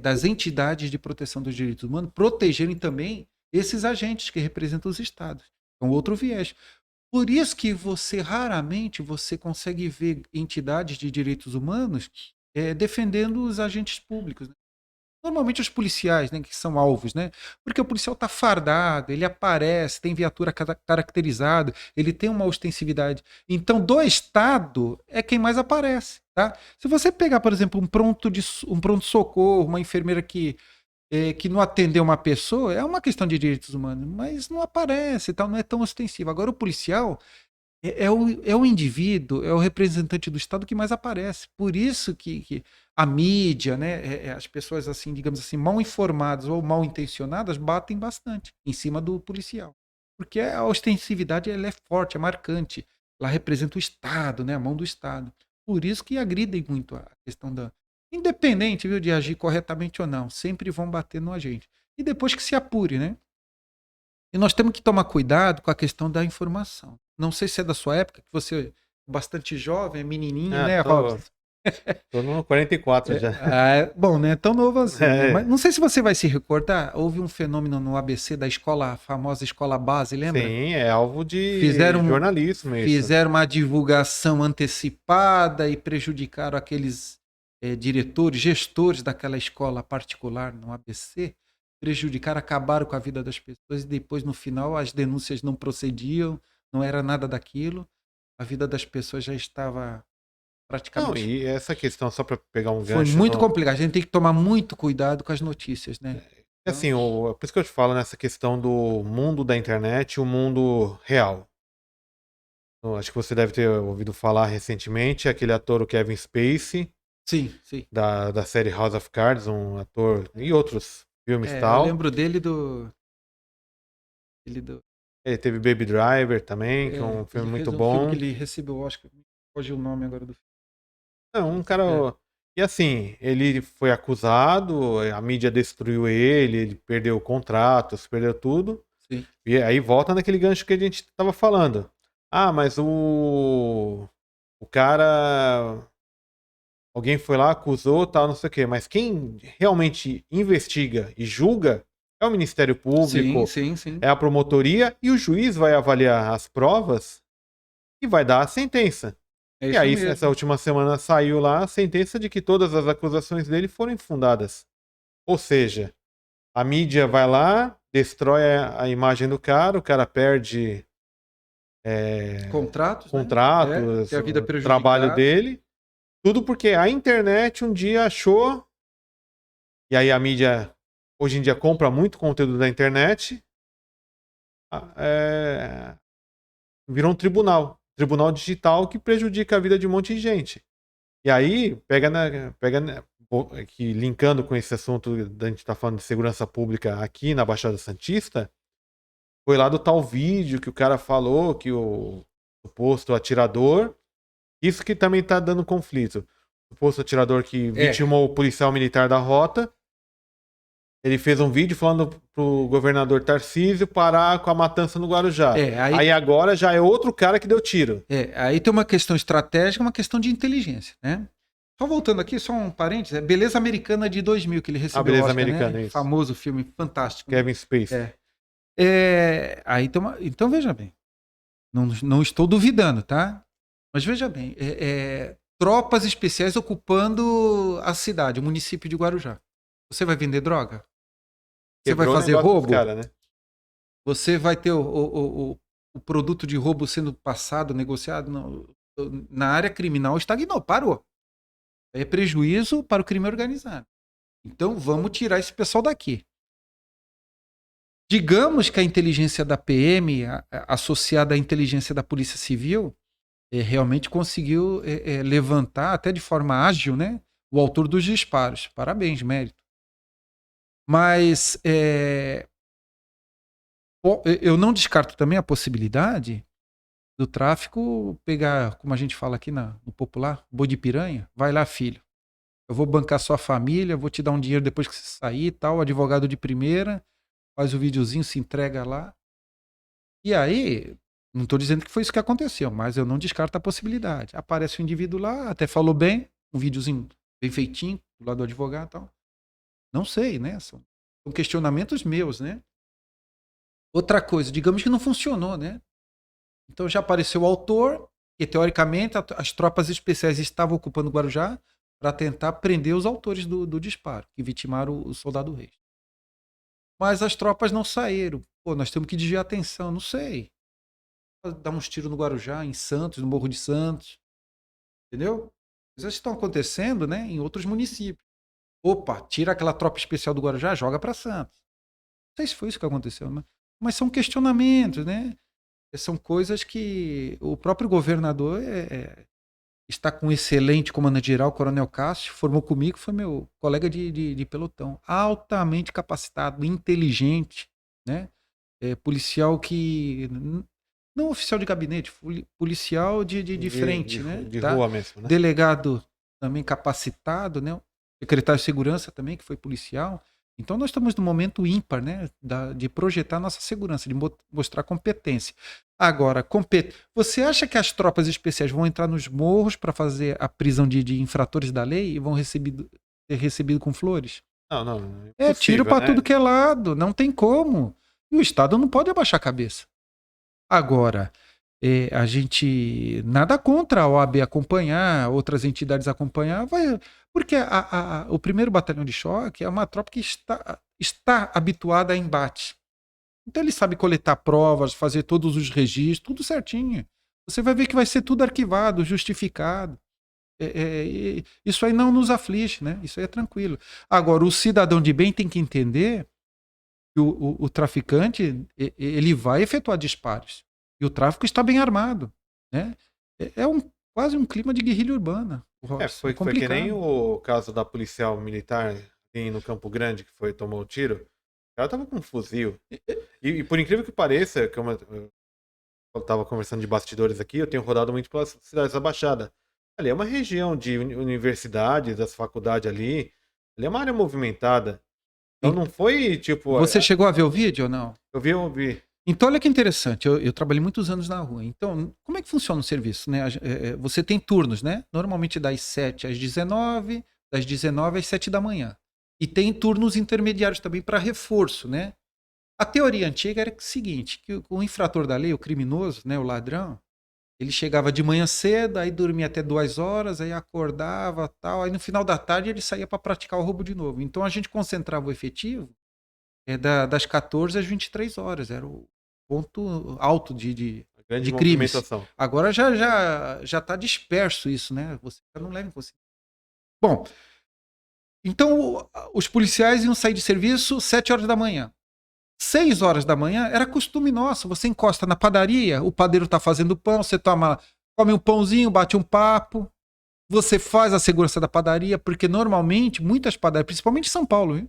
B: das entidades de proteção dos direitos humanos protegerem também esses agentes que representam os Estados. É um outro viés. Por isso que raramente você consegue ver entidades de direitos humanos defendendo os agentes públicos. Né? Normalmente os policiais, né, que são alvos, né? Porque o policial está fardado, ele aparece, tem viatura caracterizada, ele tem uma ostensividade. Então, do Estado é quem mais aparece. Tá? Se você pegar, por exemplo, um pronto-socorro, uma enfermeira que não atendeu uma pessoa, é uma questão de direitos humanos, mas não aparece, tal, não é tão ostensivo. Agora, o policial é o indivíduo, é o representante do Estado que mais aparece. Por isso que a mídia, né, as pessoas, assim, digamos assim, mal informadas ou mal intencionadas, batem bastante em cima do policial. Porque a ostensividade ela é forte, é marcante. Ela representa o Estado, né, a mão do Estado. Por isso que agridem muito a questão da... Independente, viu, de agir corretamente ou não, sempre vão bater no agente. E depois que se apure, né? E nós temos que tomar cuidado com a questão da informação. Não sei se é da sua época, que você é bastante jovem, é menininho, né, Robson?
A: Tô no 44 já.
B: Bom, né? Tão novo assim. Né? Mas não sei se você vai se recordar, houve um fenômeno no ABC da escola, a famosa escola base, lembra?
A: Sim, é alvo de jornalismo isso.
B: Fizeram uma divulgação antecipada e prejudicaram aqueles diretores, gestores daquela escola particular no ABC, prejudicaram, acabaram com a vida das pessoas e depois, no final, as denúncias não procediam, não era nada daquilo, a vida das pessoas já estava praticamente...
A: Não, e essa questão, só para pegar um
B: Foi
A: gancho...
B: muito complicado, a gente tem que tomar muito cuidado com as notícias, né?
A: Assim, por isso que eu te falo nessa questão do mundo da internet e o mundo real. Então, acho que você deve ter ouvido falar recentemente, aquele ator, o Kevin Spacey,
B: Sim, sim.
A: da série House of Cards, um ator e outros filmes e tal.
B: Eu lembro dele
A: Ele teve Baby Driver também, que é um filme muito bom.
B: Um filme que ele recebeu o Oscar, pode o nome agora do filme.
A: É, um cara... E assim, ele foi acusado, a mídia destruiu ele perdeu contratos, perdeu tudo.
B: Sim.
A: E aí volta naquele gancho que a gente estava falando. Ah, mas o cara... Alguém foi lá, acusou, tal, não sei o quê. Mas quem realmente investiga e julga é o Ministério Público,
B: sim.
A: é a promotoria, e o juiz vai avaliar as provas e vai dar a sentença. E aí,
B: mesmo.
A: essa última semana saiu lá a sentença de que todas as acusações dele foram infundadas. Ou seja, a mídia vai lá, destrói a imagem do cara, o cara perde
B: contratos,
A: né?
B: a vida
A: o trabalho dele. Tudo porque a internet um dia achou, e aí a mídia hoje em dia compra muito conteúdo da internet, virou um tribunal digital que prejudica a vida de um monte de gente. E aí, que linkando com esse assunto da gente tá falando de segurança pública aqui na Baixada Santista, foi lá do tal vídeo que o cara falou que o suposto atirador... Isso que também tá dando conflito. O suposto atirador que vitimou o policial militar da rota, ele fez um vídeo falando pro governador Tarcísio parar com a matança no Guarujá. Aí agora já é outro cara que deu tiro.
B: Aí tem uma questão estratégica, uma questão de inteligência, né? Só voltando aqui, só um parênteses, Beleza Americana de 2000, que ele recebeu
A: Beleza
B: o Oscar,
A: Americana,
B: né?
A: isso.
B: Famoso filme, fantástico.
A: Kevin Spacey.
B: Aí então veja bem, não estou duvidando, tá? Mas veja bem, tropas especiais ocupando a cidade, o município de Guarujá. Você vai vender droga? Você vai fazer roubo?
A: Cara, né?
B: Você vai ter o produto de roubo sendo passado, negociado? Na área criminal estagnou, parou. É prejuízo para o crime organizado. Então vamos tirar esse pessoal daqui. Digamos que a inteligência da PM, associada à inteligência da Polícia Civil, realmente conseguiu levantar, até de forma ágil, né, o autor dos disparos. Parabéns, mérito. Mas eu não descarto também a possibilidade do tráfico pegar, como a gente fala aqui no popular, boi de piranha. Vai lá, filho. Eu vou bancar sua família, vou te dar um dinheiro depois que você sair e tal, advogado de primeira, faz o videozinho, se entrega lá. E aí, não estou dizendo que foi isso que aconteceu, mas eu não descarto a possibilidade. Aparece um indivíduo lá, até falou bem, um videozinho bem feitinho, do lado do advogado e tal. Não sei, né? São questionamentos meus, né? Outra coisa, digamos que não funcionou, né? Então já apareceu o autor, e teoricamente as tropas especiais estavam ocupando o Guarujá para tentar prender os autores do disparo, que vitimaram o soldado Reis. Mas as tropas não saíram. Pô, nós temos que desviar a atenção, não sei. Dar uns tiros no Guarujá, em Santos, no Morro de Santos. Entendeu? Coisas estão acontecendo, né, em outros municípios. Opa, tira aquela tropa especial do Guarujá, joga para Santos. Não sei se foi isso que aconteceu, mas são questionamentos, né? São coisas que o próprio governador está com um excelente comandante-geral, Coronel Cássio, formou comigo, foi meu colega de pelotão. Altamente capacitado, inteligente, né? Policial que... Não oficial de gabinete, policial de frente, né?
A: De rua mesmo, né?
B: Delegado também capacitado, né? Secretário de Segurança também, que foi policial. Então nós estamos no momento ímpar, né? De projetar nossa segurança, de mostrar competência. Agora, você acha que as tropas especiais vão entrar nos morros para fazer a prisão de infratores da lei e vão ser recebido com flores?
A: Não.
B: É tiro para tudo que é lado, não tem como. E o Estado não pode abaixar a cabeça. Agora, a gente nada contra a OAB acompanhar, outras entidades acompanhar, porque o 1º Batalhão de Choque é uma tropa que está habituada a embate. Então ele sabe coletar provas, fazer todos os registros, tudo certinho. Você vai ver que vai ser tudo arquivado, justificado. Isso aí não nos aflige, né? Isso aí é tranquilo. Agora, o cidadão de bem tem que entender que o traficante ele vai efetuar disparos. E o tráfico está bem armado, né? Quase um clima de guerrilha urbana.
A: Foi que nem o caso da policial militar no Campo Grande, que tomou o tiro. Ela tava com um fuzil. E por incrível que pareça, como eu tava conversando de bastidores aqui, eu tenho rodado muito pelas cidades da Baixada. Ali é uma região de universidades, das faculdades ali. Ali é uma área movimentada. Então não foi tipo...
B: Você chegou a ver o vídeo ou não?
A: Eu vi.
B: Então olha que interessante, eu trabalhei muitos anos na rua. Então, como é que funciona o serviço, né? Você tem turnos, né? Normalmente das 7 às 19, das 19 às 7 da manhã. E tem turnos intermediários também para reforço, né? A teoria antiga era o seguinte, que o infrator da lei, o criminoso, né, o ladrão, ele chegava de manhã cedo, aí dormia até 2 horas, aí acordava, tal, aí no final da tarde ele saía para praticar o roubo de novo. Então a gente concentrava o efetivo das 14 às 23 horas, era o ponto alto de crimes. Agora já está disperso isso, né? Você não leva em consideração. Bom, então os policiais iam sair de serviço 7 horas da manhã. 6 horas da manhã era costume nosso. Você encosta na padaria, o padeiro está fazendo pão, você come um pãozinho, bate um papo, você faz a segurança da padaria, porque normalmente muitas padarias, principalmente em São Paulo, hein?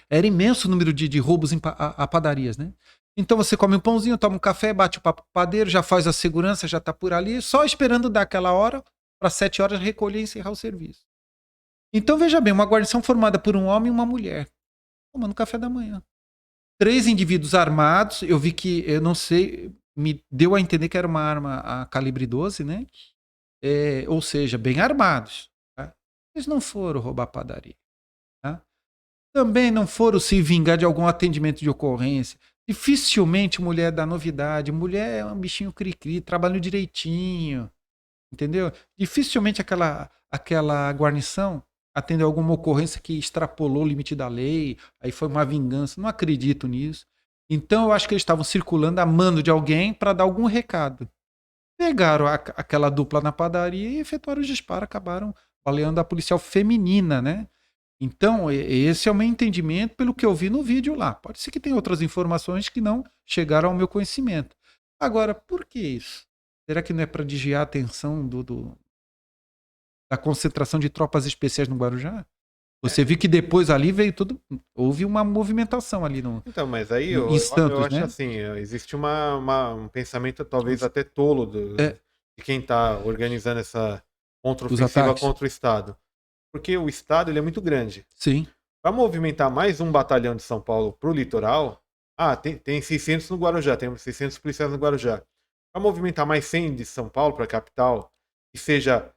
B: Era imenso o número de roubos a padarias, né? Então você come um pãozinho, toma um café, bate o papo com o padeiro, já faz a segurança, já está por ali, só esperando dar aquela hora para 7 horas recolher e encerrar o serviço. Então veja bem, uma guarnição formada por um homem e uma mulher, tomando café da manhã. 3 indivíduos armados, eu vi que, eu não sei, me deu a entender que era uma arma a calibre 12, né? Ou seja, bem armados. Tá? Eles não foram roubar a padaria. Tá? Também não foram se vingar de algum atendimento de ocorrência. Dificilmente mulher dá novidade. Mulher é um bichinho cri-cri, trabalha direitinho. Entendeu? Dificilmente aquela guarnição atendeu alguma ocorrência que extrapolou o limite da lei, aí foi uma vingança. Não acredito nisso. Então eu acho que eles estavam circulando a mando de alguém para dar algum recado. Pegaram aquela dupla na padaria e efetuaram os disparos, acabaram baleando a policial feminina, né? Então, esse é o meu entendimento pelo que eu vi no vídeo lá. Pode ser que tenha outras informações que não chegaram ao meu conhecimento. Agora, por que isso? Será que não é para desviar a atenção da concentração de tropas especiais no Guarujá? Você viu que depois ali veio tudo. Houve uma movimentação ali no.
A: Então, mas aí
B: Em Santos,
A: eu acho
B: né?
A: assim, existe um pensamento talvez até tolo de quem está organizando essa contraofensiva contra o Estado. Porque o Estado ele é muito grande.
B: Sim.
A: Para movimentar mais um batalhão de São Paulo para o litoral, tem 600 no Guarujá, tem 600 policiais no Guarujá. Para movimentar mais 100 de São Paulo para a capital, que seja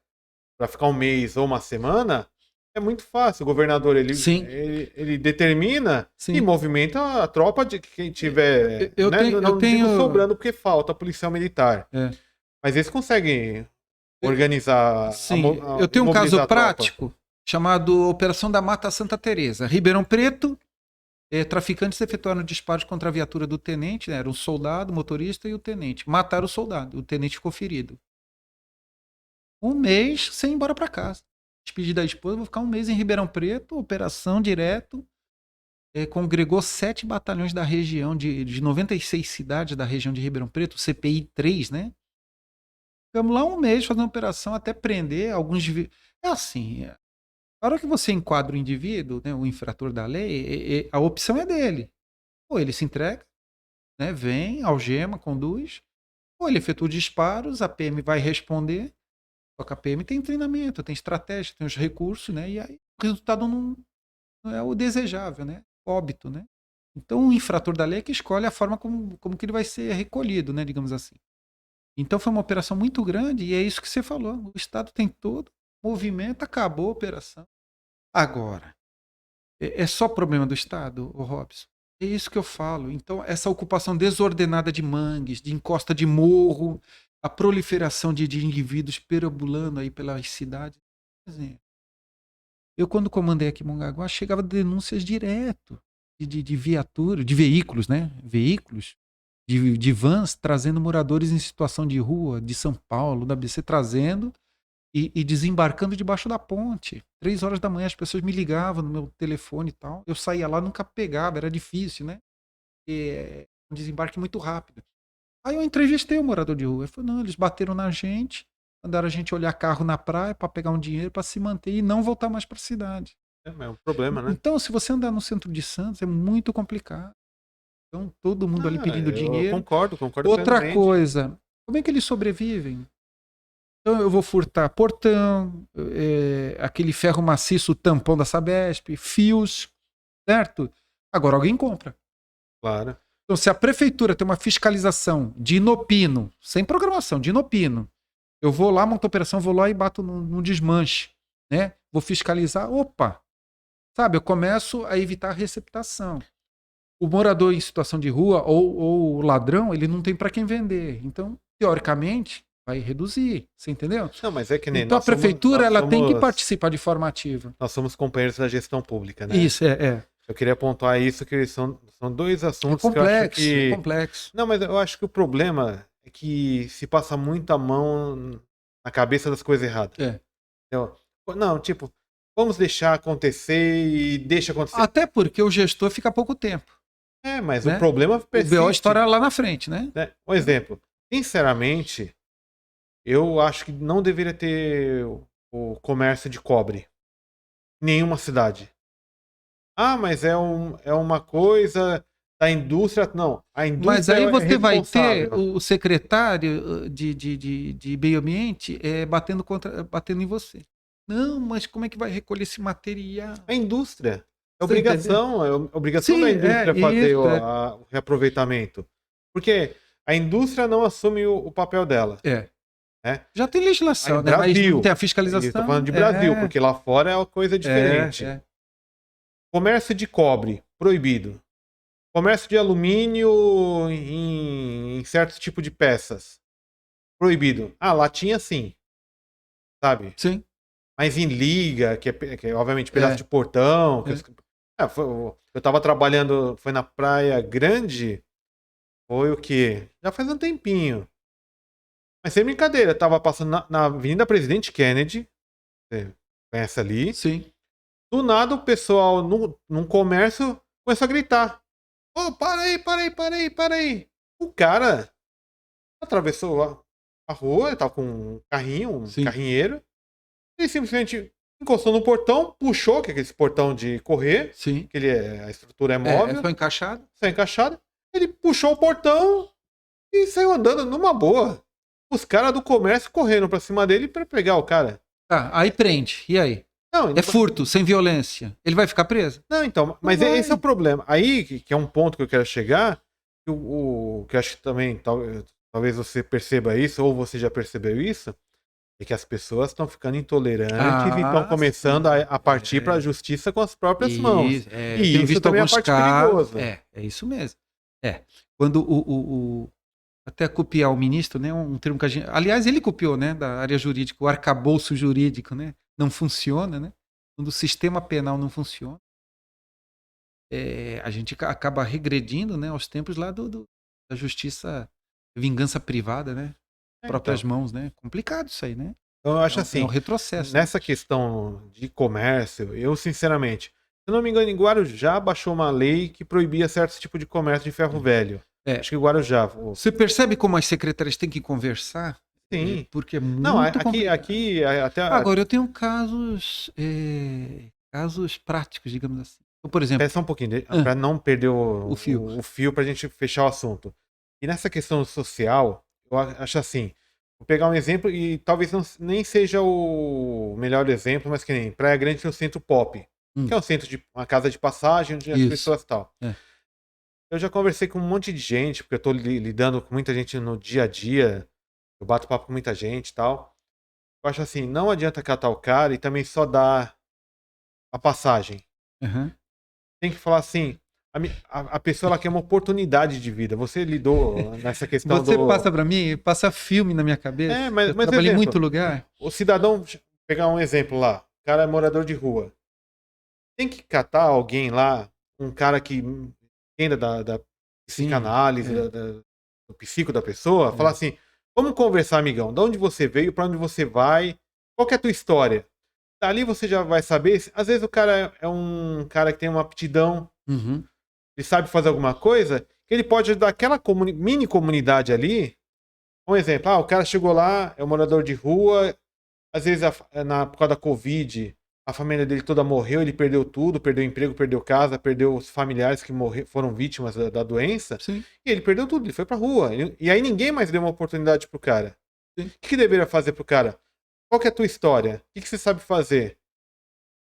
A: para ficar um mês ou uma semana, é muito fácil. O governador ele determina e movimenta a tropa de quem tiver. Não digo sobrando porque falta policial militar. Mas eles conseguem organizar.
B: Eu tenho um caso prático chamado Operação da Mata Santa Teresa. Ribeirão Preto, traficantes efetuaram disparos contra a viatura do tenente, né? Era um soldado, motorista e o tenente. Mataram o soldado, o tenente ficou ferido. Um mês sem ir embora para casa. Despedi da esposa, vou ficar um mês em Ribeirão Preto, operação direto. Congregou 7 batalhões da região, de 96 cidades da região de Ribeirão Preto, CPI 3, né? Ficamos lá um mês fazendo operação até prender alguns. É assim, na hora que você enquadra o indivíduo, né, o infrator da lei, a opção é dele. Ou ele se entrega, né, vem, algema, conduz, ou ele efetua disparos, a PM vai responder. Só que a PM tem treinamento, tem estratégia, tem os recursos, né? E aí o resultado não é o desejável, né? Óbito, né? Então o infrator da lei é que escolhe a forma como que ele vai ser recolhido, né? Digamos assim. Então foi uma operação muito grande e é isso que você falou. O Estado tem todo movimento, acabou a operação. Agora, é só problema do Estado, o Robson? É isso que eu falo. Então, essa ocupação desordenada de mangues, de encosta de morro, a proliferação de indivíduos perambulando aí pelas cidades. Por exemplo, eu, quando comandei aqui em Mongaguá, chegava denúncias direto de viatura, de veículos, né? Veículos, de vans trazendo moradores em situação de rua, de São Paulo, da ABC, trazendo e desembarcando debaixo da ponte. 3 horas da manhã as pessoas me ligavam no meu telefone e tal. Eu saía lá, nunca pegava, era difícil, né? Um desembarque muito rápido. Aí eu entrevistei o morador de rua. Ele falou, não, eles bateram na gente, mandaram a gente olhar carro na praia para pegar um dinheiro para se manter e não voltar mais para a cidade.
A: É um problema, né?
B: Então, se você andar no centro de Santos, é muito complicado. Então, todo mundo ali pedindo dinheiro.
A: Concordo
B: Outra
A: plenamente.
B: coisa, como é que eles sobrevivem? Então eu vou furtar portão, aquele ferro maciço, tampão da Sabesp, fios, certo? Agora alguém compra.
A: Claro.
B: Então, se a prefeitura tem uma fiscalização de inopino, sem programação, de inopino, eu vou lá, monto a operação, vou lá e bato no desmanche, né? Vou fiscalizar, opa, sabe? Eu começo a evitar a receptação. O morador em situação de rua ou o ladrão, ele não tem para quem vender. Então, teoricamente, vai reduzir, você entendeu?
A: Não, mas é que nem
B: então a prefeitura ela tem que participar de forma ativa.
A: Nós somos companheiros da gestão pública, né?
B: Isso, Eu
A: queria pontuar isso, que são 2 assuntos
B: complexo,
A: que eu acho que...
B: complexo.
A: Não, mas eu acho que o problema é que se passa muito a mão na cabeça das coisas erradas. Então, não, tipo, vamos deixar acontecer e deixa acontecer.
B: Até porque o gestor fica pouco tempo.
A: Mas né? O problema persiste.
B: O BO estoura lá na frente, né?
A: Um exemplo. Sinceramente, eu acho que não deveria ter o comércio de cobre em nenhuma cidade. Mas é uma coisa da indústria, não. A indústria
B: Mas aí você vai ter
A: responsável.
B: o secretário de meio ambiente batendo em você. Não, mas como é que vai recolher esse material?
A: A indústria. É
B: Você entendeu?
A: obrigação da
B: Sim,
A: indústria fazer
B: isso.
A: o reaproveitamento. Porque a indústria não assume o papel dela.
B: É.
A: Né?
B: Já tem legislação, né? Mas
A: Brasil.
B: não tem a
A: Eu
B: fiscalização.
A: estou falando de Brasil, porque lá fora é uma coisa diferente. Comércio de cobre, proibido. Comércio de alumínio em certos tipos de peças, proibido. Ah, latinha sim, sabe?
B: Sim.
A: Mas em liga, que é obviamente pedaço de portão. Eu tava trabalhando, foi na Praia Grande, foi o quê? Já faz um tempinho. Mas sem brincadeira, eu tava passando na Avenida Presidente Kennedy, você conhece ali.
B: Sim.
A: Do nada o pessoal num comércio começou a gritar. Ô, para aí. O cara atravessou a rua, ele tava com um carrinho, um carrinheiro. Ele simplesmente encostou no portão, puxou, que é aquele portão de correr.
B: Sim.
A: Que a estrutura é móvel.
B: Só encaixado.
A: Só encaixado. Ele puxou o portão e saiu andando numa boa. Os caras do comércio correndo pra cima dele pra pegar o cara.
B: Tá, aí prende. E aí?
A: Não,
B: é furto, sem violência. Ele vai ficar preso?
A: Não, então, mas esse é o problema. Aí, que é um ponto que eu quero chegar, que eu acho que também, talvez você perceba isso, ou você já percebeu isso, é que as pessoas estão ficando intolerantes e estão começando a partir para a justiça com as próprias mãos. E isso também é a parte perigosa.
B: É isso mesmo. Quando até copiar o ministro, né, um termo que a gente... Aliás, ele copiou, né, da área jurídica, o arcabouço jurídico, né? Não funciona, né? Quando o sistema penal não funciona, a gente acaba regredindo, né, aos tempos lá da justiça, vingança privada, né? Próprias mãos, né? Complicado isso aí, né?
A: Então eu acho assim,
B: um retrocesso.
A: Nessa questão de comércio, eu sinceramente, se não me engano, em Guarujá baixou uma lei que proibia certo tipo de comércio de ferro velho. Acho que Guarujá.
B: Você percebe como as secretarias têm que conversar?
A: Sim.
B: Porque é muito
A: não, aqui até...
B: Agora, eu tenho casos práticos, digamos assim. Então, por exemplo...
A: Espera só um pouquinho, para não perder o fio para a gente fechar o assunto. E nessa questão social, eu acho assim, vou pegar um exemplo e talvez nem seja o melhor exemplo, mas que nem Praia Grande tem o Centro Pop, que é um centro de uma casa de passagem onde as pessoas tal. Eu já conversei com um monte de gente, porque eu estou lidando com muita gente no dia a dia, eu bato papo com muita gente e tal. Eu acho assim, não adianta catar o cara e também só dar a passagem. Tem que falar assim, a pessoa ela quer uma oportunidade de vida. Você lidou nessa questão
B: Você passa para mim, passa filme na minha cabeça.
A: Mas
B: eu trabalhei em muito lugar.
A: O cidadão, pegar um exemplo lá, o cara é morador de rua. Tem que catar alguém lá, um cara que entenda da psicanálise, do psico da pessoa, falar assim, vamos conversar, amigão, de onde você veio, para onde você vai, qual que é a tua história? Dali você já vai saber, às vezes o cara é um cara que tem uma aptidão, ele sabe fazer alguma coisa, que ele pode ajudar aquela mini comunidade ali. Um exemplo, o cara chegou lá, é um morador de rua, às vezes por causa da Covid, a família dele toda morreu, ele perdeu tudo, perdeu emprego, perdeu casa, perdeu os familiares que foram vítimas da doença.
B: Sim.
A: E ele perdeu tudo, ele foi pra rua. E aí ninguém mais deu uma oportunidade pro cara. Sim. O que deveria fazer pro cara? Qual que é a tua história? O que você sabe fazer?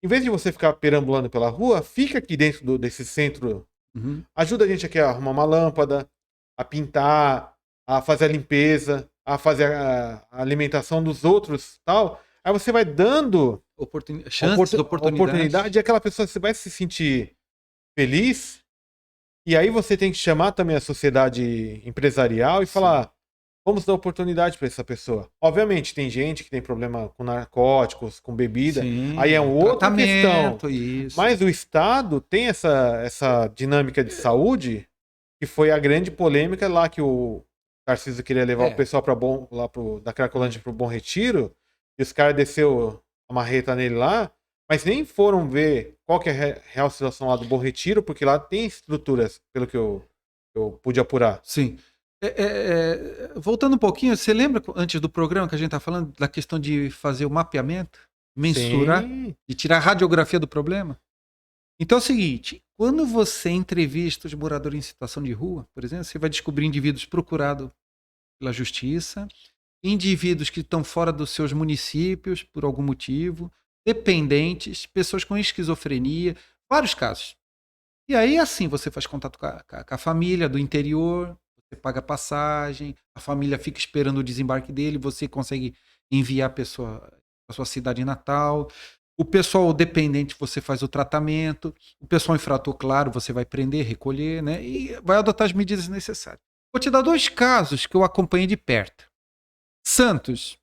A: Em vez de você ficar perambulando pela rua, fica aqui dentro desse centro. Ajuda a gente aqui a arrumar uma lâmpada, a pintar, a fazer a limpeza, a fazer a alimentação dos outros, tal. Aí você vai dando oportunidade e aquela pessoa você vai se sentir feliz. E aí você tem que chamar também a sociedade empresarial e falar, vamos dar oportunidade para essa pessoa. Obviamente, tem gente que tem problema com narcóticos, com bebida. Sim, aí é uma outra questão. Isso. Mas o Estado tem essa dinâmica de saúde, que foi a grande polêmica lá que o Tarcísio queria levar o pessoal da Cracolândia para o Bom Retiro. E os caras desceu a marreta nele lá, mas nem foram ver qual que é a real situação lá do Bom Retiro, porque lá tem estruturas, pelo que eu pude apurar.
B: Sim. Voltando um pouquinho, você lembra antes do programa que a gente está falando da questão de fazer o mapeamento, mensurar, e tirar a radiografia do problema? Então é o seguinte, quando você entrevista os moradores em situação de rua, por exemplo, você vai descobrir indivíduos procurados pela justiça, indivíduos que estão fora dos seus municípios por algum motivo, dependentes, pessoas com esquizofrenia, vários casos. E aí, assim, você faz contato com a família do interior, você paga passagem, a família fica esperando o desembarque dele, você consegue enviar a pessoa para sua cidade natal. O pessoal dependente, você faz o tratamento. O pessoal infrator, claro, você vai prender, recolher, né? E vai adotar as medidas necessárias. Vou te dar 2 casos que eu acompanhei de perto. Santos.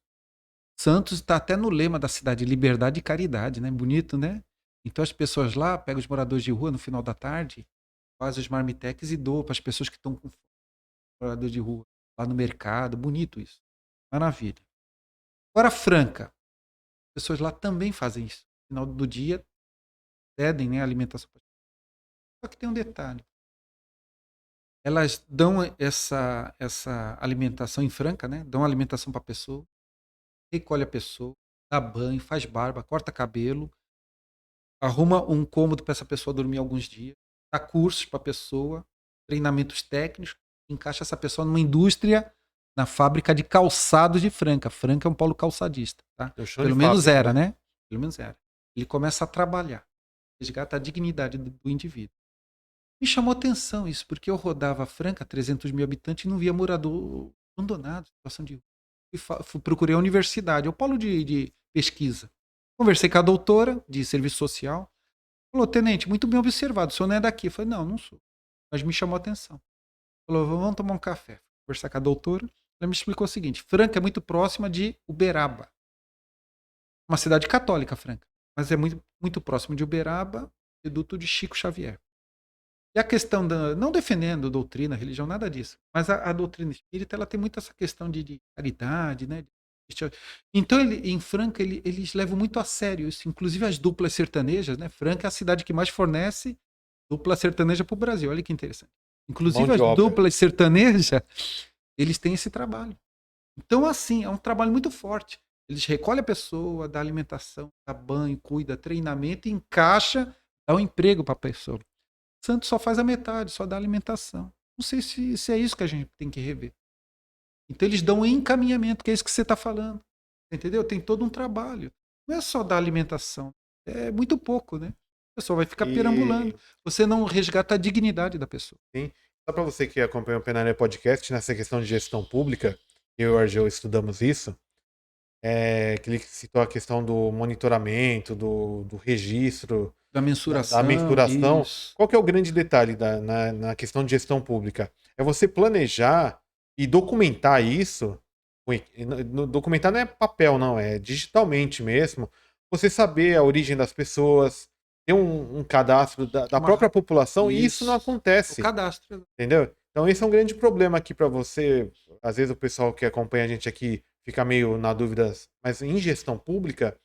B: Santos está até no lema da cidade, liberdade e caridade, né? Bonito, né? Então as pessoas lá pegam os moradores de rua no final da tarde, fazem os marmitex e doam para as pessoas que estão com fome, moradores de rua, lá no mercado. Bonito isso. Maravilha. Agora, Franca. As pessoas lá também fazem isso. No final do dia, cedem, né, a alimentação. Só que tem um detalhe. Elas dão essa alimentação em Franca, né? Dão alimentação para a pessoa, recolhe a pessoa, dá banho, faz barba, corta cabelo, arruma um cômodo para essa pessoa dormir alguns dias, dá cursos para a pessoa, treinamentos técnicos, encaixa essa pessoa numa indústria, na fábrica de calçados de Franca. Franca é um polo calçadista, tá? Pelo menos
A: fábrica,
B: era, né? Pelo menos era. Ele começa a trabalhar, resgata a dignidade do indivíduo. Me chamou atenção isso, porque eu rodava Franca, 300 mil habitantes, e não via morador abandonado, situação de rua. Procurei a universidade, o polo de pesquisa. Conversei com a doutora de serviço social. Falou, tenente, muito bem observado, o senhor não é daqui. Eu falei, não sou. Mas me chamou a atenção. Falou, vamos tomar um café. Conversar com a doutora. Ela me explicou o seguinte, Franca é muito próxima de Uberaba. Uma cidade católica, Franca. Mas é muito, muito próximo de Uberaba, reduto de Chico Xavier. E a questão da. Não defendendo doutrina, religião, nada disso. Mas a doutrina espírita, ela tem muito essa questão de caridade, né? Então, em Franca, eles levam muito a sério isso. Inclusive as duplas sertanejas, né? Franca é a cidade que mais fornece dupla sertaneja para o Brasil. Olha que interessante. Inclusive as duplas sertanejas, eles têm esse trabalho. Então, assim, é um trabalho muito forte. Eles recolhem a pessoa, dá alimentação, dá banho, cuida, treinamento, encaixa, dá um emprego para a pessoa. Santos só faz a metade, só dá alimentação. Não sei se é isso que a gente tem que rever. Então eles dão um encaminhamento, que é isso que você está falando. Entendeu? Tem todo um trabalho. Não é só dar alimentação. É muito pouco, né? A pessoa vai ficar perambulando. Você não resgata a dignidade da pessoa.
A: Sim. Só para você que acompanha o Penaria Podcast, nessa questão de gestão pública, eu e o Argel estudamos isso, que ele citou a questão do monitoramento, do registro,
B: da mensuração.
A: Da mensuração. Isso. Qual que é o grande detalhe na questão de gestão pública? É você planejar e documentar isso. Documentar não é papel, não, é digitalmente mesmo. Você saber a origem das pessoas, ter um cadastro da própria população, isso. E isso não acontece.
B: O cadastro.
A: Entendeu? Então esse é um grande problema aqui para você. Às vezes o pessoal que acompanha a gente aqui fica meio na dúvida, mas em gestão pública,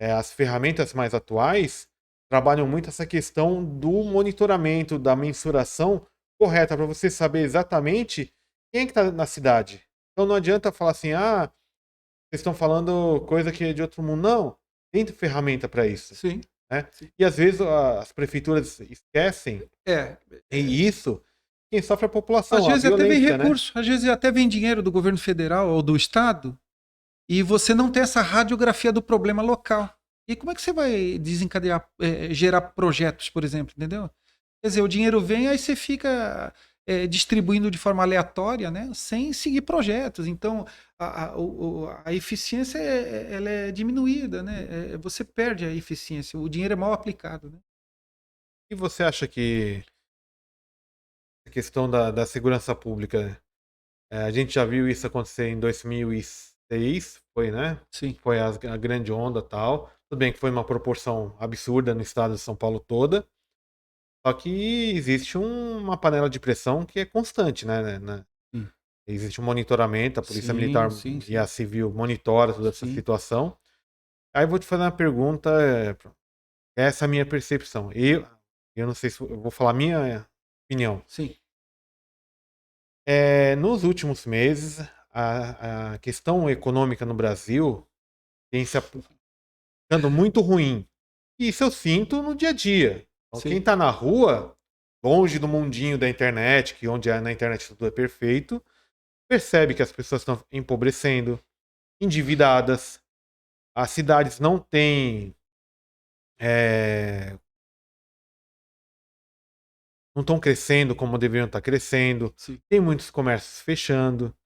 A: as ferramentas mais atuais trabalham muito essa questão do monitoramento, da mensuração correta, para você saber exatamente quem é que está na cidade. Então não adianta falar assim, vocês estão falando coisa que é de outro mundo. Não, tem ferramenta para isso.
B: Sim.
A: Né? Sim. E às vezes as prefeituras esquecem. E isso, quem sofre é a população.
B: Às vezes até vem recurso, né? Às vezes até vem dinheiro do governo federal ou do estado, e você não tem essa radiografia do problema local. E como é que você vai desencadear, gerar projetos, por exemplo, entendeu? Quer dizer, o dinheiro vem, aí você fica distribuindo de forma aleatória, né? Sem seguir projetos. Então, a eficiência ela é diminuída, né? Você perde a eficiência, o dinheiro é mal aplicado, né?
A: E você acha que a questão da segurança pública, a gente já viu isso acontecer em 2006, foi, né?
B: Sim.
A: Foi a grande onda e tal. Tudo bem que foi uma proporção absurda no estado de São Paulo toda. Só que existe uma panela de pressão que é constante, né? Existe um monitoramento, a Polícia Militar e a Civil monitora toda essa situação. Aí eu vou te fazer uma pergunta, essa é a minha percepção. Eu não sei se eu vou falar a minha opinião.
B: Sim.
A: Nos últimos meses, a questão econômica no Brasil tem se ficando muito ruim. E isso eu sinto no dia a dia. Então,
B: Sim.
A: quem está na rua, longe do mundinho da internet, que onde na internet tudo é perfeito, percebe que as pessoas estão empobrecendo, endividadas, as cidades não têm, não estão crescendo como deveriam estar crescendo,
B: Sim.
A: tem muitos comércios fechando,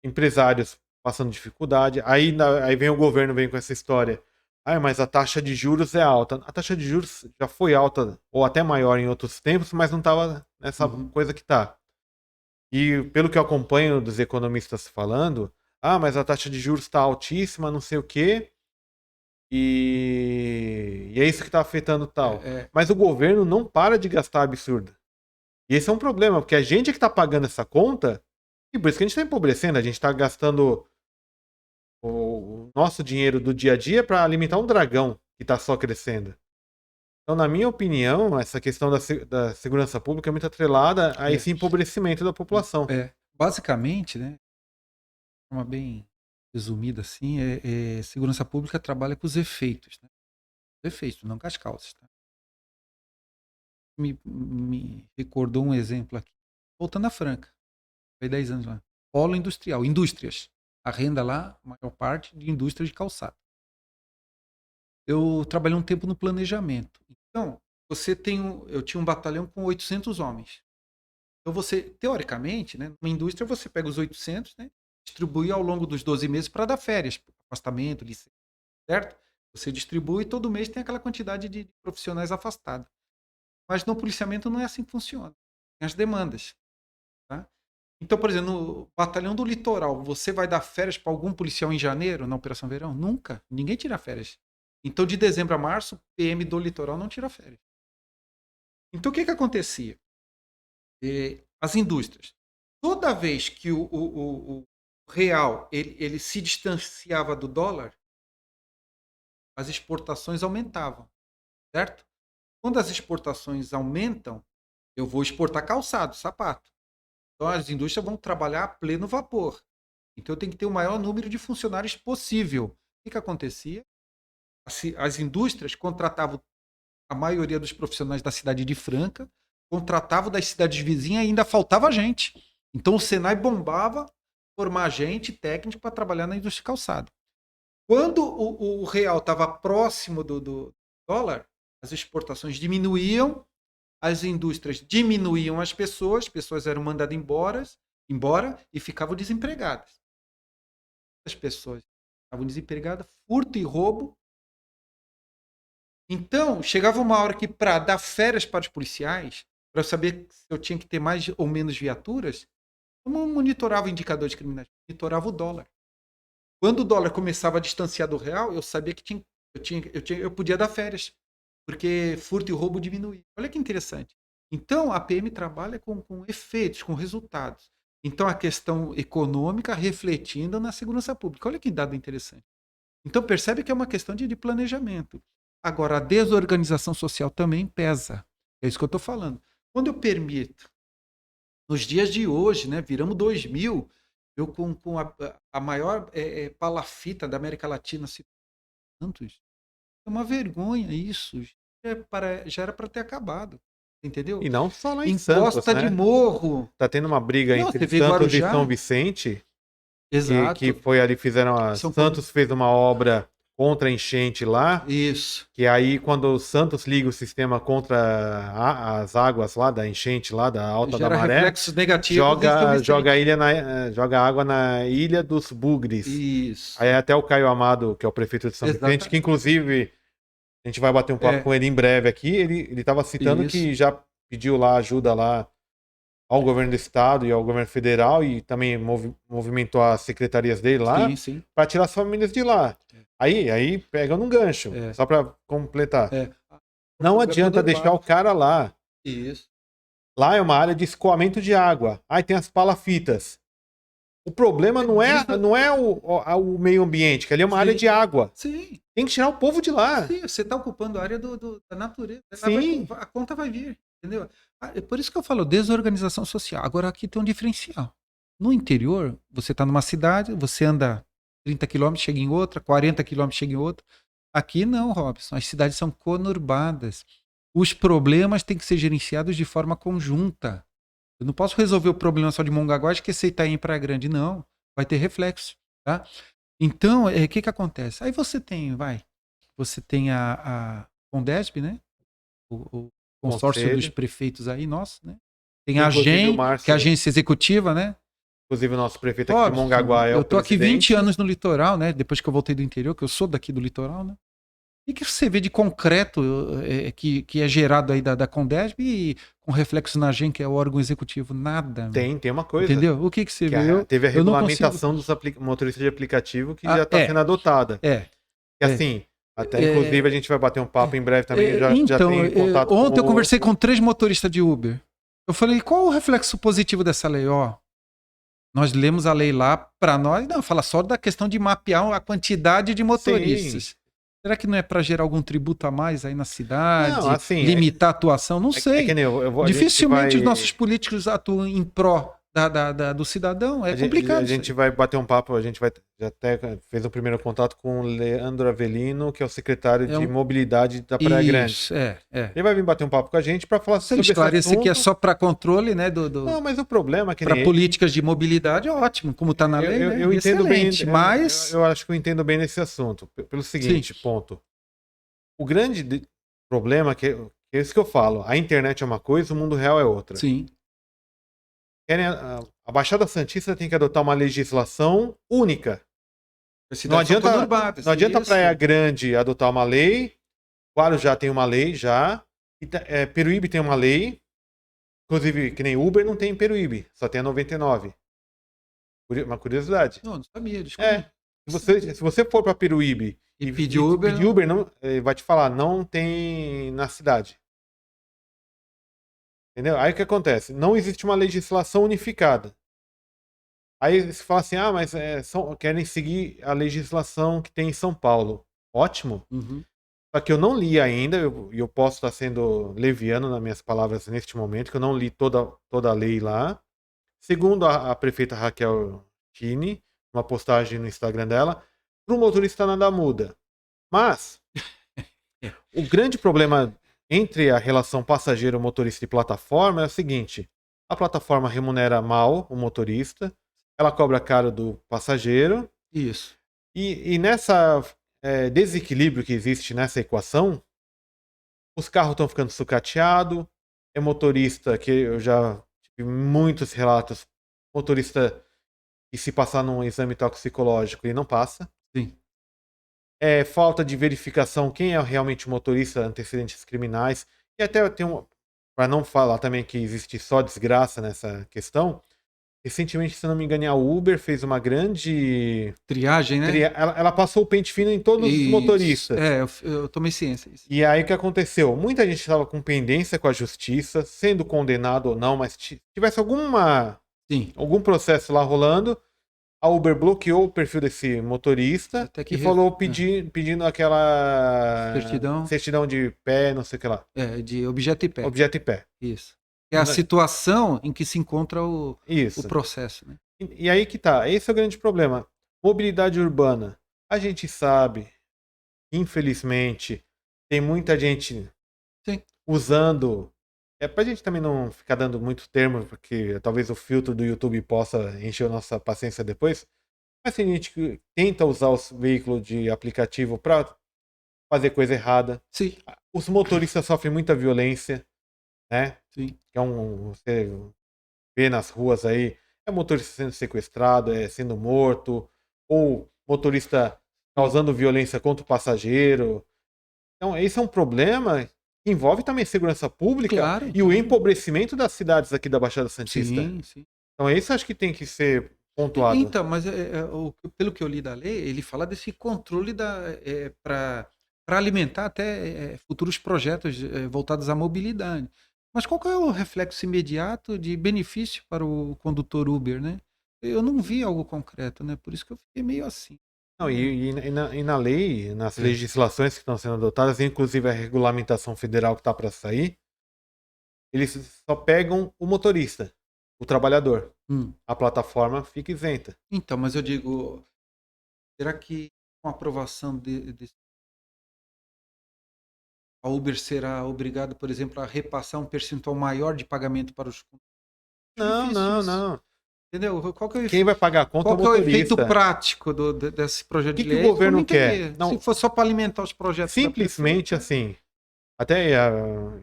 A: empresários passando dificuldade, aí vem o governo, vem com essa história, mas a taxa de juros é alta. A taxa de juros já foi alta, ou até maior em outros tempos, mas não estava nessa coisa que está. E pelo que eu acompanho dos economistas falando, mas a taxa de juros está altíssima, não sei o quê, e é isso que está afetando tal. Mas o governo não para de gastar absurdo. E esse é um problema, porque a gente é que está pagando essa conta, e por isso que a gente está empobrecendo, a gente está gastando o nosso dinheiro do dia a dia para alimentar um dragão que está só crescendo. Então, na minha opinião, essa questão da segurança pública é muito atrelada a esse empobrecimento da população.
B: Basicamente, né, de forma bem resumida assim, segurança pública trabalha com os efeitos, né? Os efeitos, não com as causas. Tá? Me recordou um exemplo aqui. Voltando à Franca, foi 10 anos lá. Polo industrial, indústrias. A renda lá, a maior parte de indústrias de calçado. Eu trabalhei um tempo no planejamento. Então, eu tinha um batalhão com 800 homens. Então você, teoricamente, né, numa indústria você pega os 800, né, distribui ao longo dos 12 meses para dar férias, afastamento, licença, certo? Você distribui e todo mês tem aquela quantidade de profissionais afastados. Mas no policiamento não é assim que funciona. Tem as demandas. Tá? Então, por exemplo, no batalhão do litoral, você vai dar férias para algum policial em janeiro, na Operação Verão? Nunca. Ninguém tira férias. Então, de dezembro a março, PM do litoral não tira férias. Então, o que acontecia? As indústrias. Toda vez que o real ele se distanciava do dólar, as exportações aumentavam, certo? Quando as exportações aumentam, eu vou exportar calçado, sapato. Então as indústrias vão trabalhar a pleno vapor. Então eu tenho que ter o maior número de funcionários possível. O que acontecia? As indústrias contratavam a maioria dos profissionais da cidade de Franca, contratavam das cidades vizinhas e ainda faltava gente. Então o Senai bombava formar gente técnico para trabalhar na indústria de calçado. Quando o real estava próximo do dólar, as exportações diminuíam, as indústrias diminuíam as pessoas eram mandadas embora e ficavam desempregadas. As pessoas ficavam desempregadas, furto e roubo. Então, chegava uma hora que, para dar férias para os policiais, para eu saber se eu tinha que ter mais ou menos viaturas, eu não monitorava o indicador de criminalidade, monitorava o dólar. Quando o dólar começava a distanciar do real, eu sabia que eu podia dar férias, porque furto e roubo diminuía. Olha que interessante. Então, a PM trabalha com efeitos, com resultados. Então, a questão econômica refletindo na segurança pública. Olha que dado interessante. Então, percebe que é uma questão de planejamento. Agora, a desorganização social também pesa. É isso que eu estou falando. Quando eu permito, nos dias de hoje, né, viramos 2000, eu com a maior palafita da América Latina, tantos, é uma vergonha isso. Já era para ter acabado. Entendeu?
A: E não só lá em
B: Encosta
A: Santos, né?
B: de morro.
A: Tá tendo uma briga
B: Não,
A: entre
B: TV
A: Santos
B: Guarujá.
A: e São Vicente.
B: Exato.
A: Que foi ali, Santos fez uma obra contra a enchente lá.
B: Isso.
A: Que aí, quando o Santos liga o sistema contra as águas lá da enchente, lá da Alta da Maré,
B: reflexos negativos,
A: joga água na Ilha dos Bugres.
B: Isso.
A: Aí até o Caio Amado, que é o prefeito de São Vicente, que inclusive a gente vai bater um papo com ele em breve aqui, ele estava citando que já pediu lá ajuda lá ao governo do estado e ao governo federal e também movimentou as secretarias dele lá para tirar as famílias de lá. Aí pega num gancho, só para completar. Não adianta deixar o cara lá.
B: Isso.
A: Lá é uma área de escoamento de água. Aí tem as palafitas. O problema não é o meio ambiente, que ali é uma área de água.
B: Sim.
A: Tem que tirar o povo de lá.
B: Sim, você está ocupando a área da natureza.
A: Sim.
B: A conta vai vir, entendeu? É por isso que eu falo desorganização social. Agora aqui tem um diferencial. No interior, você está numa cidade, você anda 30 quilômetros, chega em outra, 40 quilômetros, chega em outra. Aqui não, Robson. As cidades são conurbadas. os problemas têm que ser gerenciados de forma conjunta. Eu não posso resolver o problema só de Mongaguá e esquecer Itaim e Praia Grande, não. Vai ter reflexo, tá? Então, o que acontece? Aí você tem a Condesb, né? O consórcio dos
A: Conselho.
B: prefeitos aí, nossa, né? Tem a
A: Inclusive o
B: AGEM, que é a
A: Márcio,
B: agência executiva, né?
A: inclusive o nosso prefeito aqui de
B: Robson,
A: Mongaguá é
B: eu
A: o
B: tô aqui 20
A: presidente.
B: anos no litoral, né? Depois que eu voltei do interior, que eu sou daqui do litoral, né? O que você vê de concreto que é gerado aí da Condesb e com reflexo na AGEM, que é o órgão executivo? Nada.
A: Tem uma coisa,
B: Entendeu? O que você
A: que
B: vê?
A: teve a
B: Eu não consigo.
A: regulamentação dos motoristas de aplicativo que já
B: Ah,
A: está sendo adotada.
B: é.
A: E assim, até inclusive a gente vai bater um papo em breve também, já
B: Então,
A: tem contato
B: ontem eu
A: com
B: conversei com 3 motoristas de Uber. Eu falei, qual o reflexo positivo dessa lei? Ó, nós lemos a lei lá para nós, não, fala só da questão de mapear a quantidade de motoristas.
A: Sim.
B: Será que não é para gerar algum tributo a mais aí na cidade?
A: Não, assim,
B: limitar a atuação? Não sei.
A: que nem a gente
B: Dificilmente os
A: vai-
B: nossos políticos atuam em pró do cidadão. É
A: a
B: complicado.
A: gente vai bater um papo, a gente já até fez o primeiro contato com o Leandro Avelino, que é o secretário de mobilidade da Praia Grande.
B: Isso,
A: Ele vai vir bater um papo com a gente para falar
B: Se ele
A: sobre esse
B: esclarecer
A: assunto.
B: que é só para controle, né,
A: Não, mas o problema é que
B: para políticas de mobilidade, é ótimo, como está na lei, né?
A: eu entendo bem,
B: mas
A: eu acho que eu entendo bem nesse assunto, pelo seguinte ponto. O grande problema que é isso que eu falo, a internet é uma coisa, o mundo real é outra.
B: Sim.
A: A Baixada Santista tem que adotar uma legislação única. Não adianta a Praia Grande adotar uma lei, Guarujá tem uma lei já, Peruíbe tem uma lei, inclusive que nem Uber não tem em Peruíbe, só tem a 99. Uma curiosidade.
B: Não sabia, desculpa.
A: Se você for para Peruíbe
B: e pedir Uber,
A: não, vai te falar, não tem na cidade. Entendeu? Aí o que acontece? Não existe uma legislação unificada. Aí você fala assim, mas querem seguir a legislação que tem em São Paulo. Ótimo.
B: Uhum.
A: Só que eu não li ainda, e eu posso estar sendo leviano nas minhas palavras neste momento, que eu não li toda a lei lá. Segundo a prefeita Raquel Tini, uma postagem no Instagram dela, para o motorista nada muda. Mas o grande problema entre a relação passageiro-motorista e plataforma é o seguinte: a plataforma remunera mal o motorista, ela cobra caro do passageiro.
B: Isso.
A: E nessa desequilíbrio que existe nessa equação, os carros estão ficando sucateados, é motorista que eu já tive muitos relatos, motorista que se passar num exame toxicológico ele não passa.
B: Sim.
A: É falta de verificação quem é realmente o motorista, antecedentes criminais. E até para não falar também que existe só desgraça nessa questão, recentemente, se não me engano, a Uber fez uma grande
B: triagem, né?
A: Ela passou o pente fino em todos os motoristas.
B: Eu tomei ciência disso.
A: E aí o que aconteceu? Muita gente estava com pendência com a justiça, sendo condenado ou não, mas tivesse algum processo lá rolando. A Uber bloqueou o perfil desse motorista e falou pedindo aquela certidão de pé, não sei o que lá.
B: De objeto e pé.
A: Objeto e pé.
B: Isso. É a situação em que se encontra o processo. Né?
A: E aí que tá. Esse é o grande problema. Mobilidade urbana. A gente sabe, infelizmente, tem muita gente usando. Pra gente também não ficar dando muito termo, porque talvez o filtro do YouTube possa encher a nossa paciência depois. Mas tem gente que tenta usar os veículos de aplicativo para fazer coisa errada.
B: Sim.
A: Os motoristas sofrem muita violência, né?
B: Sim.
A: Que você vê nas ruas aí, motorista sendo sequestrado, sendo morto, ou motorista causando violência contra o passageiro. Então, esse é um problema que envolve também segurança pública e o empobrecimento das cidades aqui da Baixada Santista.
B: Sim.
A: Então, esse acho que tem que ser pontuado.
B: Então, mas pelo que eu li da lei, ele fala desse controle para alimentar até futuros projetos voltados à mobilidade. Mas qual que é o reflexo imediato de benefício para o condutor Uber, né? Eu não vi algo concreto, né? Por isso que eu fiquei meio assim.
A: Não, e na lei, nas legislações que estão sendo adotadas, inclusive a regulamentação federal que está para sair, eles só pegam o motorista, o trabalhador. A plataforma fica isenta.
B: Então, mas eu digo, será que com a aprovação desse a Uber será obrigada, por exemplo, a repassar um percentual maior de pagamento para os condutores?
A: Não,
B: Difícil
A: não,
B: isso.
A: não.
B: Entendeu?
A: Quem vai pagar a conta é o
B: Qual que é o efeito
A: motorista.
B: prático desse projeto
A: O
B: de
A: que
B: lei?
A: o governo
B: Vamos
A: quer?
B: entender.
A: Não,
B: Se for só para alimentar os projetos da
A: simplesmente
B: prefeita,
A: assim. Até é um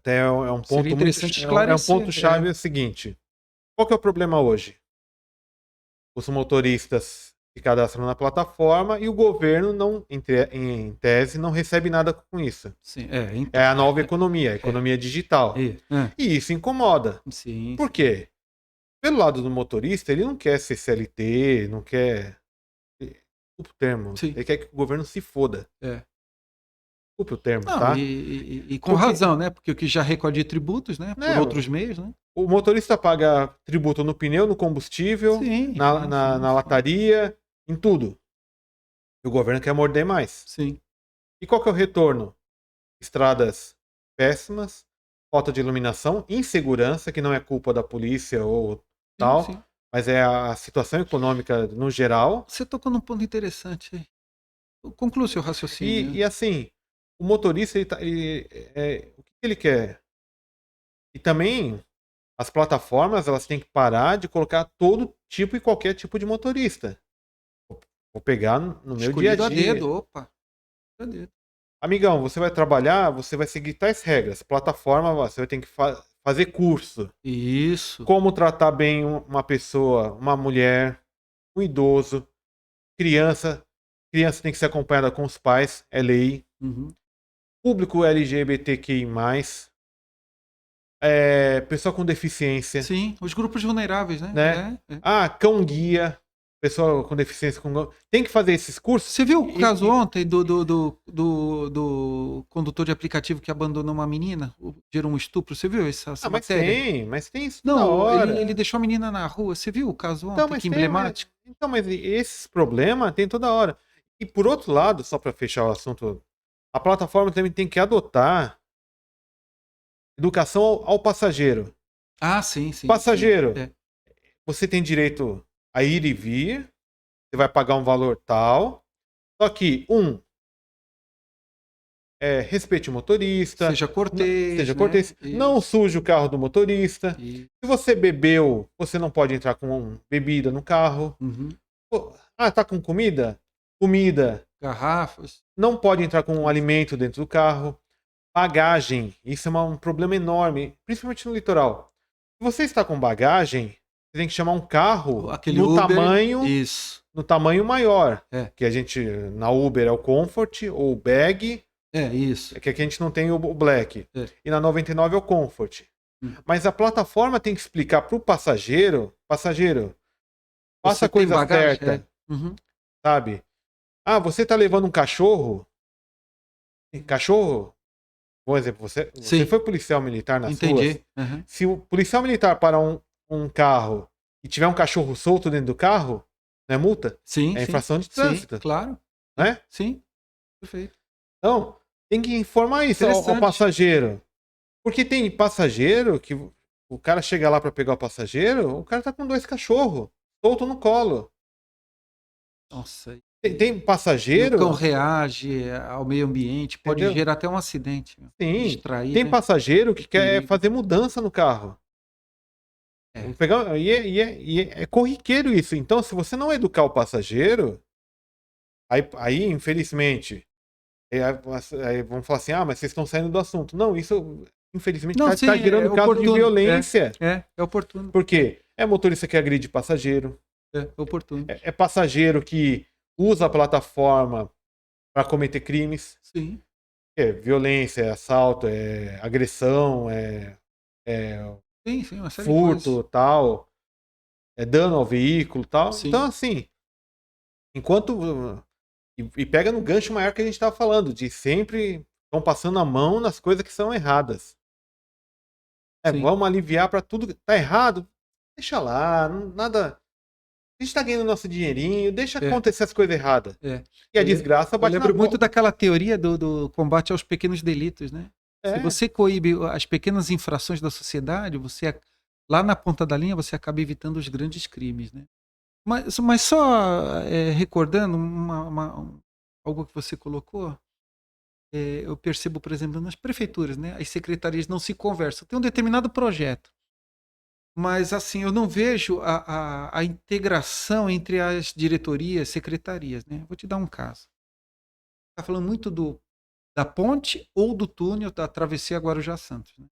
B: seria
A: ponto muito,
B: interessante
A: é
B: esclarecer.
A: um ponto chave o seguinte. Qual que é o problema hoje? Os motoristas se cadastram na plataforma e o governo, não, em tese, não recebe nada com isso.
B: Sim,
A: É a nova economia, a economia digital. E isso incomoda.
B: Sim,
A: Por quê? Pelo lado do motorista, ele não quer ser CLT, não quer. Desculpa o termo.
B: Sim.
A: Ele quer que o governo se foda. Desculpa o termo,
B: Não,
A: tá?
B: e com razão, né? Porque o que já recolhe tributos, né? Por outros meios, né?
A: O motorista paga tributo no pneu, no combustível,
B: Sim,
A: na lataria, em tudo. E o governo quer morder mais.
B: Sim.
A: E qual que é o retorno? Estradas péssimas, falta de iluminação, insegurança, que não é culpa da polícia ou tal,
B: Sim.
A: mas é a situação econômica no geral.
B: Você tocou num ponto interessante aí. Conclua o seu raciocínio.
A: E assim, o motorista, o que ele quer? E também as plataformas, elas têm que parar de colocar todo tipo e qualquer tipo de motorista. Vou pegar no meu dia a dia.
B: A dedo, opa. A dedo.
A: Amigão, você vai trabalhar, você vai seguir tais regras. Plataforma, você vai ter que fazer curso.
B: Isso.
A: Como tratar bem uma pessoa, uma mulher, um idoso, criança. Criança tem que ser acompanhada com os pais, é lei. Público LGBTQI+. Pessoa com deficiência.
B: Sim, os grupos vulneráveis, né?
A: Cão guia. Pessoa com deficiência. Tem que fazer esses cursos.
B: Você viu o caso ontem do condutor de aplicativo que abandonou uma menina? Gerou um estupro? Você viu essa matéria?
A: Mas tem isso
B: Não,
A: da hora.
B: ele deixou a menina na rua. Você viu o caso ontem? Que emblemático.
A: Mas esses problemas tem toda hora. E por outro lado, só para fechar o assunto, a plataforma também tem que adotar educação ao passageiro.
B: Sim.
A: Passageiro, você tem direito a ir e vir, você vai pagar um valor tal, só que, respeite o motorista.
B: Seja cortês.
A: Não suje o carro do motorista.
B: Isso.
A: Se você bebeu, você não pode entrar com bebida no carro. Tá com comida? Comida.
B: Garrafas.
A: Não pode entrar com um alimento dentro do carro. Bagagem. Isso é um problema enorme, principalmente no litoral. Se você está com bagagem, você tem que chamar um carro no
B: Uber,
A: tamanho.
B: Isso.
A: No tamanho maior. Que a gente, na Uber é o Comfort ou o Bag.
B: Isso.
A: Que aqui a gente não tem o Black. E na 99 é o Comfort. Mas a plataforma tem que explicar para o passageiro, faça a coisa certa. Sabe? Você tá levando um cachorro? Cachorro? Bom exemplo, você foi policial militar nas ruas? Se o policial militar parar um carro e tiver um cachorro solto dentro do carro, não é multa? É infração de trânsito.
B: Sim, claro.
A: Né?
B: Sim, perfeito.
A: Então, tem que informar isso ao passageiro. Porque tem passageiro que o cara chega lá para pegar o passageiro, o cara tá com 2 cachorros solto no colo.
B: Nossa.
A: Tem passageiro...
B: O cão reage ao meio ambiente, pode gerar até um acidente.
A: Sim,
B: distrair,
A: tem passageiro que quer fazer mudança no carro. É corriqueiro isso. Então, se você não educar o passageiro, aí infelizmente, aí vão falar assim, mas vocês estão saindo do assunto. Não, isso infelizmente está gerando caso de violência.
B: É oportuno.
A: Por quê? É motorista que agride passageiro.
B: É oportuno.
A: É passageiro que usa a plataforma para cometer crimes.
B: Sim.
A: Violência, assalto, agressão,
B: sim, uma série
A: furto, tal, dano ao veículo, tal.
B: Sim.
A: Então, assim, enquanto... E pega no gancho maior que a gente estava falando, de sempre estão passando a mão nas coisas que são erradas. Vamos aliviar para tudo que tá errado. Deixa lá, nada... A gente tá ganhando nosso dinheirinho, deixa acontecer as coisas erradas. E a desgraça bate na
B: Eu lembro muito daquela teoria do combate aos pequenos delitos, né? Se você coíbe as pequenas infrações da sociedade, você lá na ponta da linha você acaba evitando os grandes crimes, né? Mas só recordando algo que você colocou, eu percebo, por exemplo, nas prefeituras, né? As secretarias não se conversam. Tem um determinado projeto, mas assim, eu não vejo a integração entre as diretorias, secretarias, né? Vou te dar um caso. Está falando muito da ponte ou do túnel da travessia Guarujá Santos, né?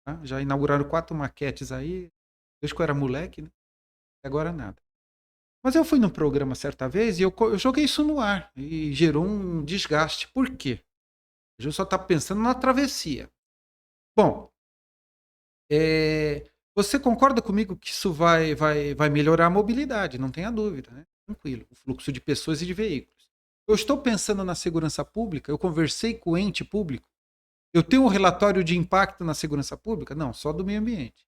B: Tá? Já inauguraram 4 maquetes aí, desde que eu era moleque, né? E agora nada. Mas eu fui num programa certa vez e eu joguei isso no ar e gerou um desgaste. Por quê? Eu só estava pensando na travessia. Bom, você concorda comigo que isso vai melhorar a mobilidade, não tenha dúvida, né? Tranquilo, o fluxo de pessoas e de veículos. Eu estou pensando na segurança pública, eu conversei com o ente público, eu tenho um relatório de impacto na segurança pública? Não, só do meio ambiente.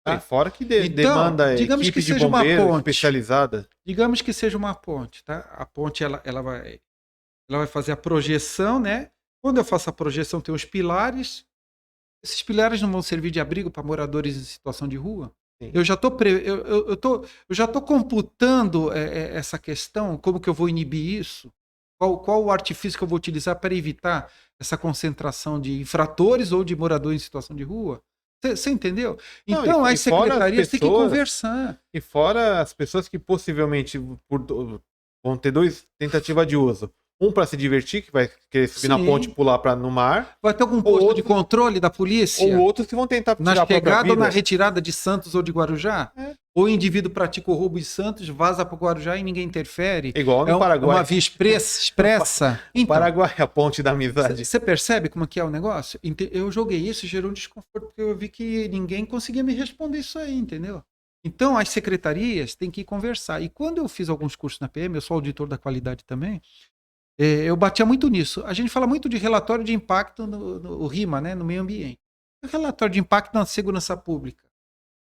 A: Tá?
B: Tá?
A: Fora que
B: Então,
A: demanda
B: digamos
A: equipe
B: que
A: de
B: seja uma
A: bombeiro
B: ponte.
A: especializada.
B: Digamos que seja uma ponte, tá? A ponte ela vai fazer a projeção, né? Quando eu faço a projeção, tem os pilares. Esses pilares não vão servir de abrigo para moradores em situação de rua?
A: Sim.
B: Eu já estou computando essa questão, como que eu vou inibir isso? Qual o artifício que eu vou utilizar para evitar essa concentração de infratores ou de moradores em situação de rua? Você entendeu? Então,
A: Não,
B: as secretarias têm que conversar.
A: E fora as pessoas que possivelmente vão ter 2 tentativas de uso. Um para se divertir, que vai querer subir na ponte e pular no mar.
B: Vai ter algum posto de controle da polícia?
A: Ou outros que vão tentar tirar
B: na
A: a própria
B: chegada ou
A: vida.
B: na retirada de Santos ou de Guarujá? Ou o indivíduo pratica o roubo em Santos, vaza para Guarujá e ninguém interfere?
A: Igual no Paraguai.
B: É uma via expressa.
A: Então, Paraguai, a ponte da amizade.
B: Você percebe como que é o negócio? Eu joguei isso e gerou um desconforto, porque eu vi que ninguém conseguia me responder isso aí, entendeu? Então, as secretarias têm que conversar. E quando eu fiz alguns cursos na PM, eu sou auditor da qualidade também, eu batia muito nisso. A gente fala muito de relatório de impacto no RIMA, né, no meio ambiente. Relatório de impacto na segurança pública.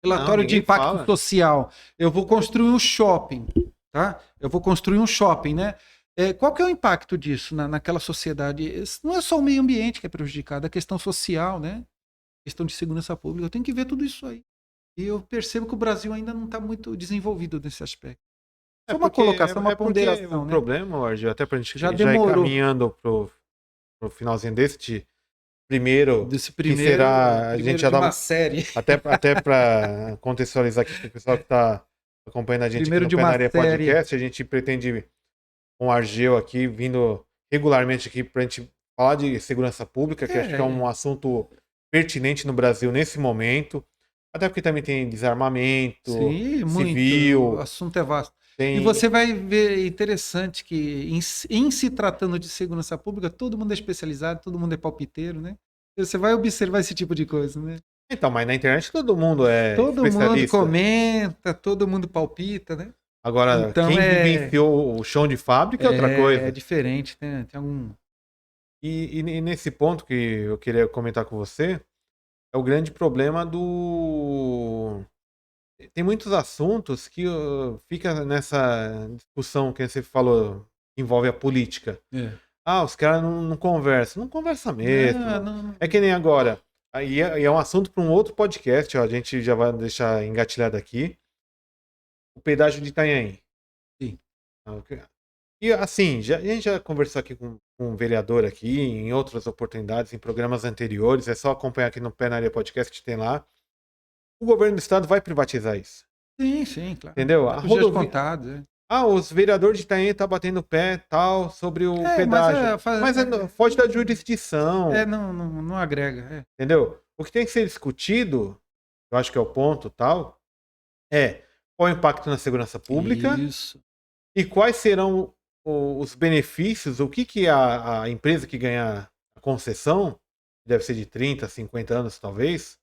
B: Relatório de impacto social. Eu vou construir um shopping, tá? Eu vou construir um shopping, né? Qual que é o impacto disso naquela sociedade? Não é só o meio ambiente que é prejudicado, é a questão social, né? Questão de segurança pública. Eu tenho que ver tudo isso aí. E eu percebo que o Brasil ainda não está muito desenvolvido nesse aspecto. É uma colocação, uma ponderação.
A: O problema, Argel, até para a gente
B: já ir
A: caminhando pro finalzinho desse primeiro, que será a gente já dá
B: uma série.
A: Até para contextualizar aqui com o pessoal que está acompanhando a gente
B: primeiro
A: aqui no Penaria Podcast, a gente pretende com o Argel aqui vindo regularmente aqui para a gente falar de segurança pública, que acho que é um assunto pertinente no Brasil nesse momento, até porque também tem desarmamento, civil.
B: Muito. O assunto é vasto. E você vai ver interessante que em se tratando de segurança pública, todo mundo é especializado, todo mundo é palpiteiro, né? Você vai observar esse tipo de coisa, né?
A: Então, mas na internet todo mundo é
B: todo mundo comenta, todo mundo palpita, né?
A: Agora, então, quem vivenciou o chão de fábrica é outra coisa.
B: É diferente, né? Tem algum...
A: E nesse ponto que eu queria comentar com você, é o grande problema do... Tem muitos assuntos que fica nessa discussão que você falou, que envolve a política. Os caras não conversam. Não conversa mesmo. Não. É que nem agora. E é um assunto para um outro podcast, ó, a gente já vai deixar engatilhado aqui. O pedágio de Itanhaém.
B: Sim.
A: E assim, a gente já conversou aqui com um vereador aqui, em outras oportunidades, em programas anteriores, é só acompanhar aqui no Penaria Podcast que tem lá. O governo do estado vai privatizar isso.
B: Sim, claro.
A: Entendeu?
B: A rodovia...
A: os vereadores de Itanhaém estão batendo o pé tal sobre o pedágio. Mas foge da jurisdição.
B: Não agrega.
A: Entendeu? O que tem que ser discutido, eu acho que é o ponto tal, qual o impacto na segurança pública.
B: Isso.
A: E quais serão os benefícios, o que a empresa que ganhar a concessão, deve ser de 30, 50 anos talvez,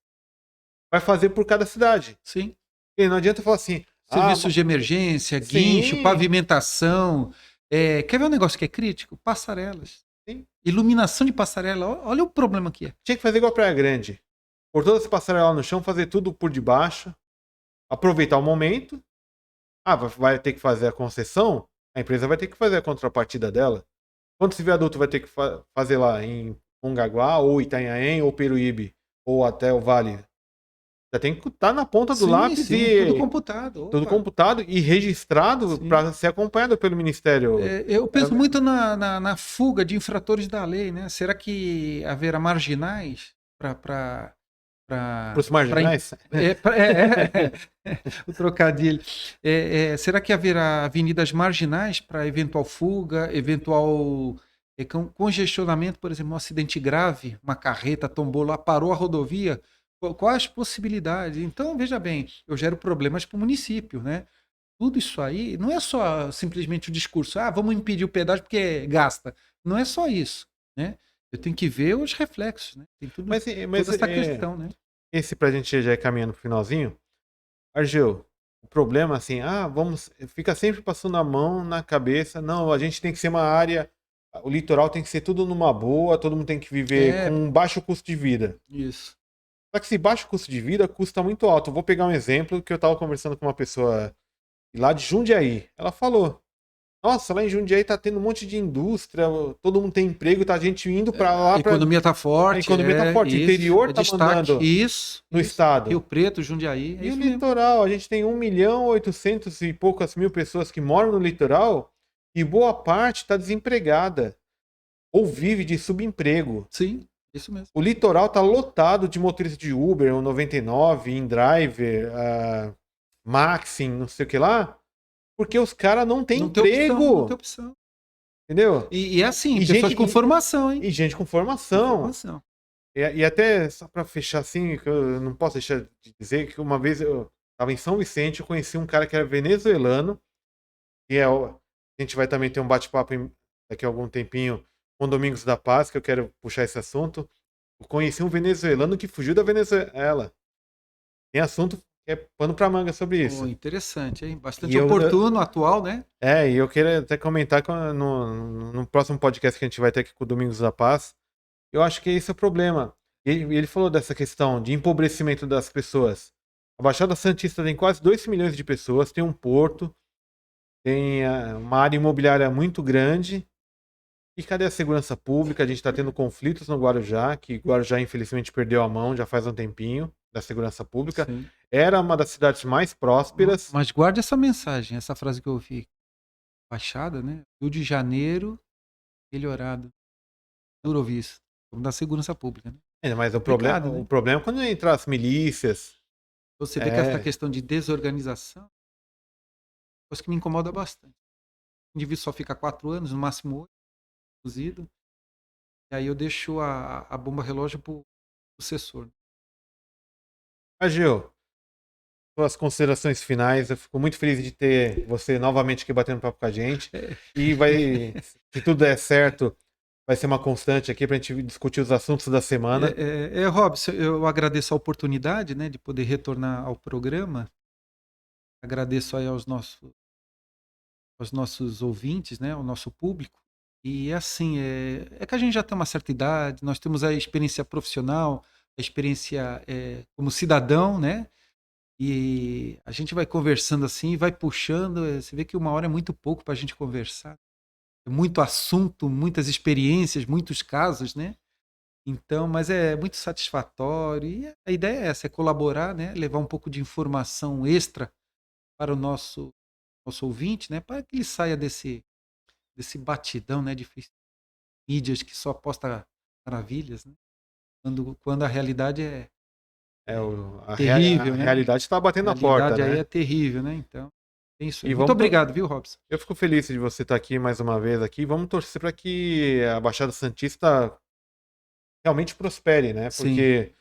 A: vai fazer por cada cidade.
B: Sim.
A: E não adianta falar assim...
B: Serviços de emergência, guincho, pavimentação. Quer ver um negócio que é crítico? Passarelas.
A: Sim.
B: Iluminação de passarela. Olha o problema que é.
A: Tinha que fazer igual a Praia Grande. Por todas as passarelas no chão, fazer tudo por debaixo. Aproveitar o momento. Vai ter que fazer a concessão? A empresa vai ter que fazer a contrapartida dela. Quantos viadutos vai ter que fazer lá em Mongaguá, ou Itanhaém, ou Peruíbe, ou até o Vale Já tem que estar na ponta do
B: Sim,
A: lápis
B: sim,
A: e
B: tudo computado.
A: tudo
B: Opa.
A: computado e registrado
B: Sim.
A: para ser acompanhado pelo Ministério.
B: Eu penso muito na fuga de infratores da lei, né? Será que haverá marginais para
A: Os marginais?
B: o trocadilho. Será que haverá avenidas marginais para eventual fuga, eventual congestionamento, por exemplo, um acidente grave, uma carreta tombou lá, parou a rodovia? Quais as possibilidades? Então, veja bem, eu gero problemas para o município, né? Tudo isso aí não é só simplesmente o discurso, vamos impedir o pedágio porque gasta. Não é só isso, né? Eu tenho que ver os reflexos, né? Tem tudo,
A: Mas
B: toda essa questão, né?
A: esse pra gente já ir caminhando pro finalzinho. Argel, o problema assim, fica sempre passando a mão na cabeça. Não, a gente tem que ser uma área, o litoral tem que ser tudo numa boa, todo mundo tem que viver com um baixo custo de vida.
B: Isso.
A: Só que esse baixo custo de vida custa muito alto. Eu vou pegar um exemplo que eu tava conversando com uma pessoa lá de Jundiaí. Ela falou: nossa, lá em Jundiaí tá tendo um monte de indústria, todo mundo tem emprego, tá gente indo para lá.
B: A economia tá forte.
A: A economia tá forte. O interior tá
B: destaque.
A: mandando no estado.
B: Rio Preto, Jundiaí.
A: E o litoral, a gente tem 1.800.000 e poucas mil pessoas que moram no litoral e boa parte está desempregada ou vive de subemprego.
B: Sim, isso mesmo.
A: O litoral tá lotado de motoristas de Uber, o 99, InDriver, Maxim, não sei o que lá, porque os caras não têm emprego.
B: Não tem opção.
A: Entendeu?
B: E assim, pessoas com formação, hein?
A: E gente com formação. E até, só para fechar assim, que eu não posso deixar de dizer que uma vez eu estava em São Vicente, eu conheci um cara que era venezuelano, que a gente vai também ter um bate-papo daqui a algum tempinho com Domingos da Paz, que eu quero puxar esse assunto. Eu conheci um venezuelano que fugiu da Venezuela. Tem assunto que é pano pra manga sobre isso.
B: Interessante, hein? Bastante oportuno, atual, né?
A: E eu queria até comentar no próximo podcast que a gente vai ter aqui com o Domingos da Paz. Eu acho que esse é o problema. Ele falou dessa questão de empobrecimento das pessoas. A Baixada Santista tem quase 2 milhões de pessoas, tem um porto, tem uma área imobiliária muito grande. E cadê a segurança pública? A gente está tendo conflitos no Guarujá, que Guarujá infelizmente perdeu a mão já faz um tempinho, da segurança pública. Sim. Era uma das cidades mais prósperas.
B: Mas guarde essa mensagem, essa frase que eu ouvi. Baixada, né? Rio de Janeiro, melhorado. Eurovis. Vamos dar segurança pública, né?
A: Mas o problema é quando entram as milícias.
B: Você vê que essa questão de desorganização, coisa que me incomoda bastante. O indivíduo só fica 4 anos, no máximo 8, cozido. E aí eu deixo a bomba relógio pro sucessor.
A: Agil, suas considerações finais. Eu fico muito feliz de ter você novamente aqui batendo papo com a gente. E se tudo der certo, vai ser uma constante aqui para a gente discutir os assuntos da semana.
B: Robson, eu agradeço a oportunidade, né, de poder retornar ao programa. Agradeço aí aos nossos ouvintes, né, ao nosso público. E assim, é que a gente já tem uma certa idade, nós temos a experiência profissional, a experiência como cidadão, né? E a gente vai conversando assim, vai puxando. Você vê que 1 hora é muito pouco para a gente conversar. É muito assunto, muitas experiências, muitos casos, né? Então, mas é muito satisfatório. E a ideia é essa, é colaborar, né? Levar um pouco de informação extra para o nosso ouvinte, né? Para que ele saia desse batidão, né? De mídias que só posta maravilhas, né? Quando a realidade é terrível,
A: a realidade está batendo na porta. A
B: realidade aí é terrível, né? Então, é isso aí. Muito obrigado, viu, Robson?
A: Eu fico feliz de você estar aqui mais uma vez aqui. Vamos torcer para que a Baixada Santista realmente prospere, né? Porque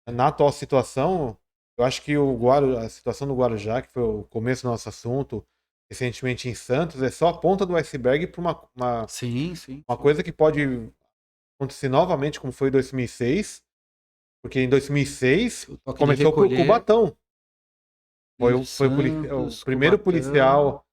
A: na atual situação, eu acho que a situação do Guarujá, que foi o começo do nosso assunto, recentemente em Santos, é só a ponta do iceberg para uma coisa que pode acontecer novamente, como foi em 2006. Porque em 2006 começou com o Cubatão. Foi o primeiro policial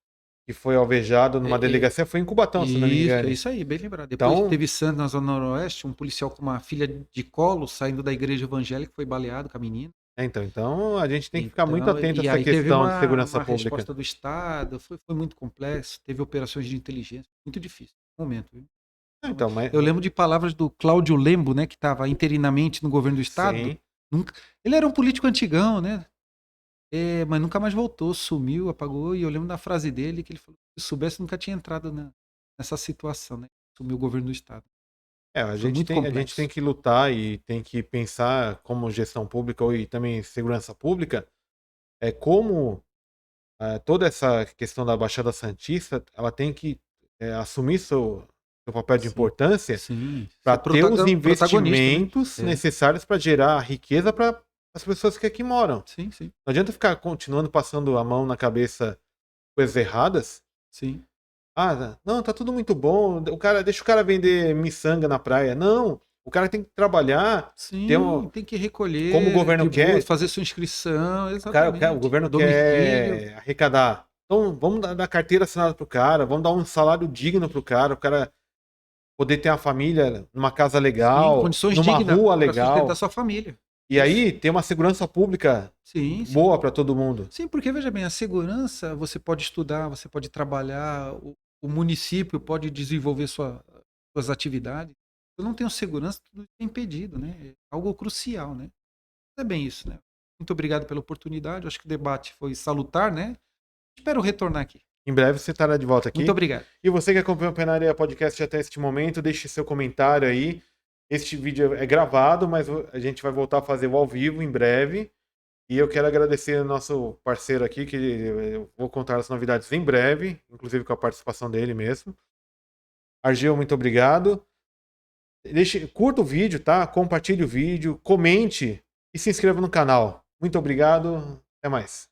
A: que foi alvejado numa delegacia, foi em Cubatão, se não me engano.
B: Isso aí, bem lembrado. Depois teve Santos, na Zona Noroeste, um policial com uma filha de colo saindo da igreja evangélica, foi baleado com a menina.
A: Então a gente tem que ficar muito atento a essa questão de segurança pública. A
B: resposta do Estado foi muito complexo, teve operações de inteligência, muito difícil, no momento, viu? Eu lembro de palavras do Cláudio Lembo, né, que estava interinamente no governo do Estado. Sim. Nunca... Ele era um político antigão, né? Mas nunca mais voltou, sumiu, apagou. E eu lembro da frase dele que ele falou: se soubesse, nunca tinha entrado nessa situação, né? Sumiu o governo do Estado.
A: A
B: Foi muito
A: gente tem
B: complexo.
A: que lutar e tem que pensar como gestão pública e também segurança pública, como toda essa questão da Baixada Santista, ela tem que assumir seu papel de
B: Sim,
A: importância
B: sim.
A: para
B: Ser
A: ter os
B: protagonista, né?
A: investimentos necessários para gerar riqueza para as pessoas que aqui moram.
B: Sim, sim,
A: Não adianta ficar continuando passando a mão na cabeça coisas erradas.
B: sim.
A: Não, tá tudo muito bom. Deixa o cara vender miçanga na praia. Não, o cara tem que trabalhar,
B: Sim, tem que recolher
A: como o governo
B: de boa,
A: quer.
B: fazer sua inscrição,
A: O governo
B: domicílio.
A: quer arrecadar. Então, vamos dar carteira assinada pro cara, vamos dar um salário digno pro cara, o cara poder ter uma família numa casa
B: Sim,
A: legal,
B: condições
A: numa
B: dignas
A: rua
B: para sustentar
A: legal.
B: sua família.
A: E aí ter uma segurança pública
B: Sim,
A: boa para todo mundo.
B: sim, porque veja bem, a segurança, você pode estudar, você pode trabalhar, o município pode desenvolver suas atividades. Se eu não tenho segurança, tudo é impedido, né? É algo crucial, né? É bem isso, né? Muito obrigado pela oportunidade. Eu acho que o debate foi salutar, né? Espero retornar aqui.
A: Em breve você estará de volta aqui.
B: Muito obrigado.
A: E você que acompanhou o Penaria Podcast até este momento, deixe seu comentário aí. Este vídeo é gravado, mas a gente vai voltar a fazer o ao vivo em breve. E eu quero agradecer ao nosso parceiro aqui, que eu vou contar as novidades em breve, inclusive com a participação dele mesmo. Argel, muito obrigado. Curta o vídeo, tá? Compartilhe o vídeo, comente e se inscreva no canal. Muito obrigado. Até mais.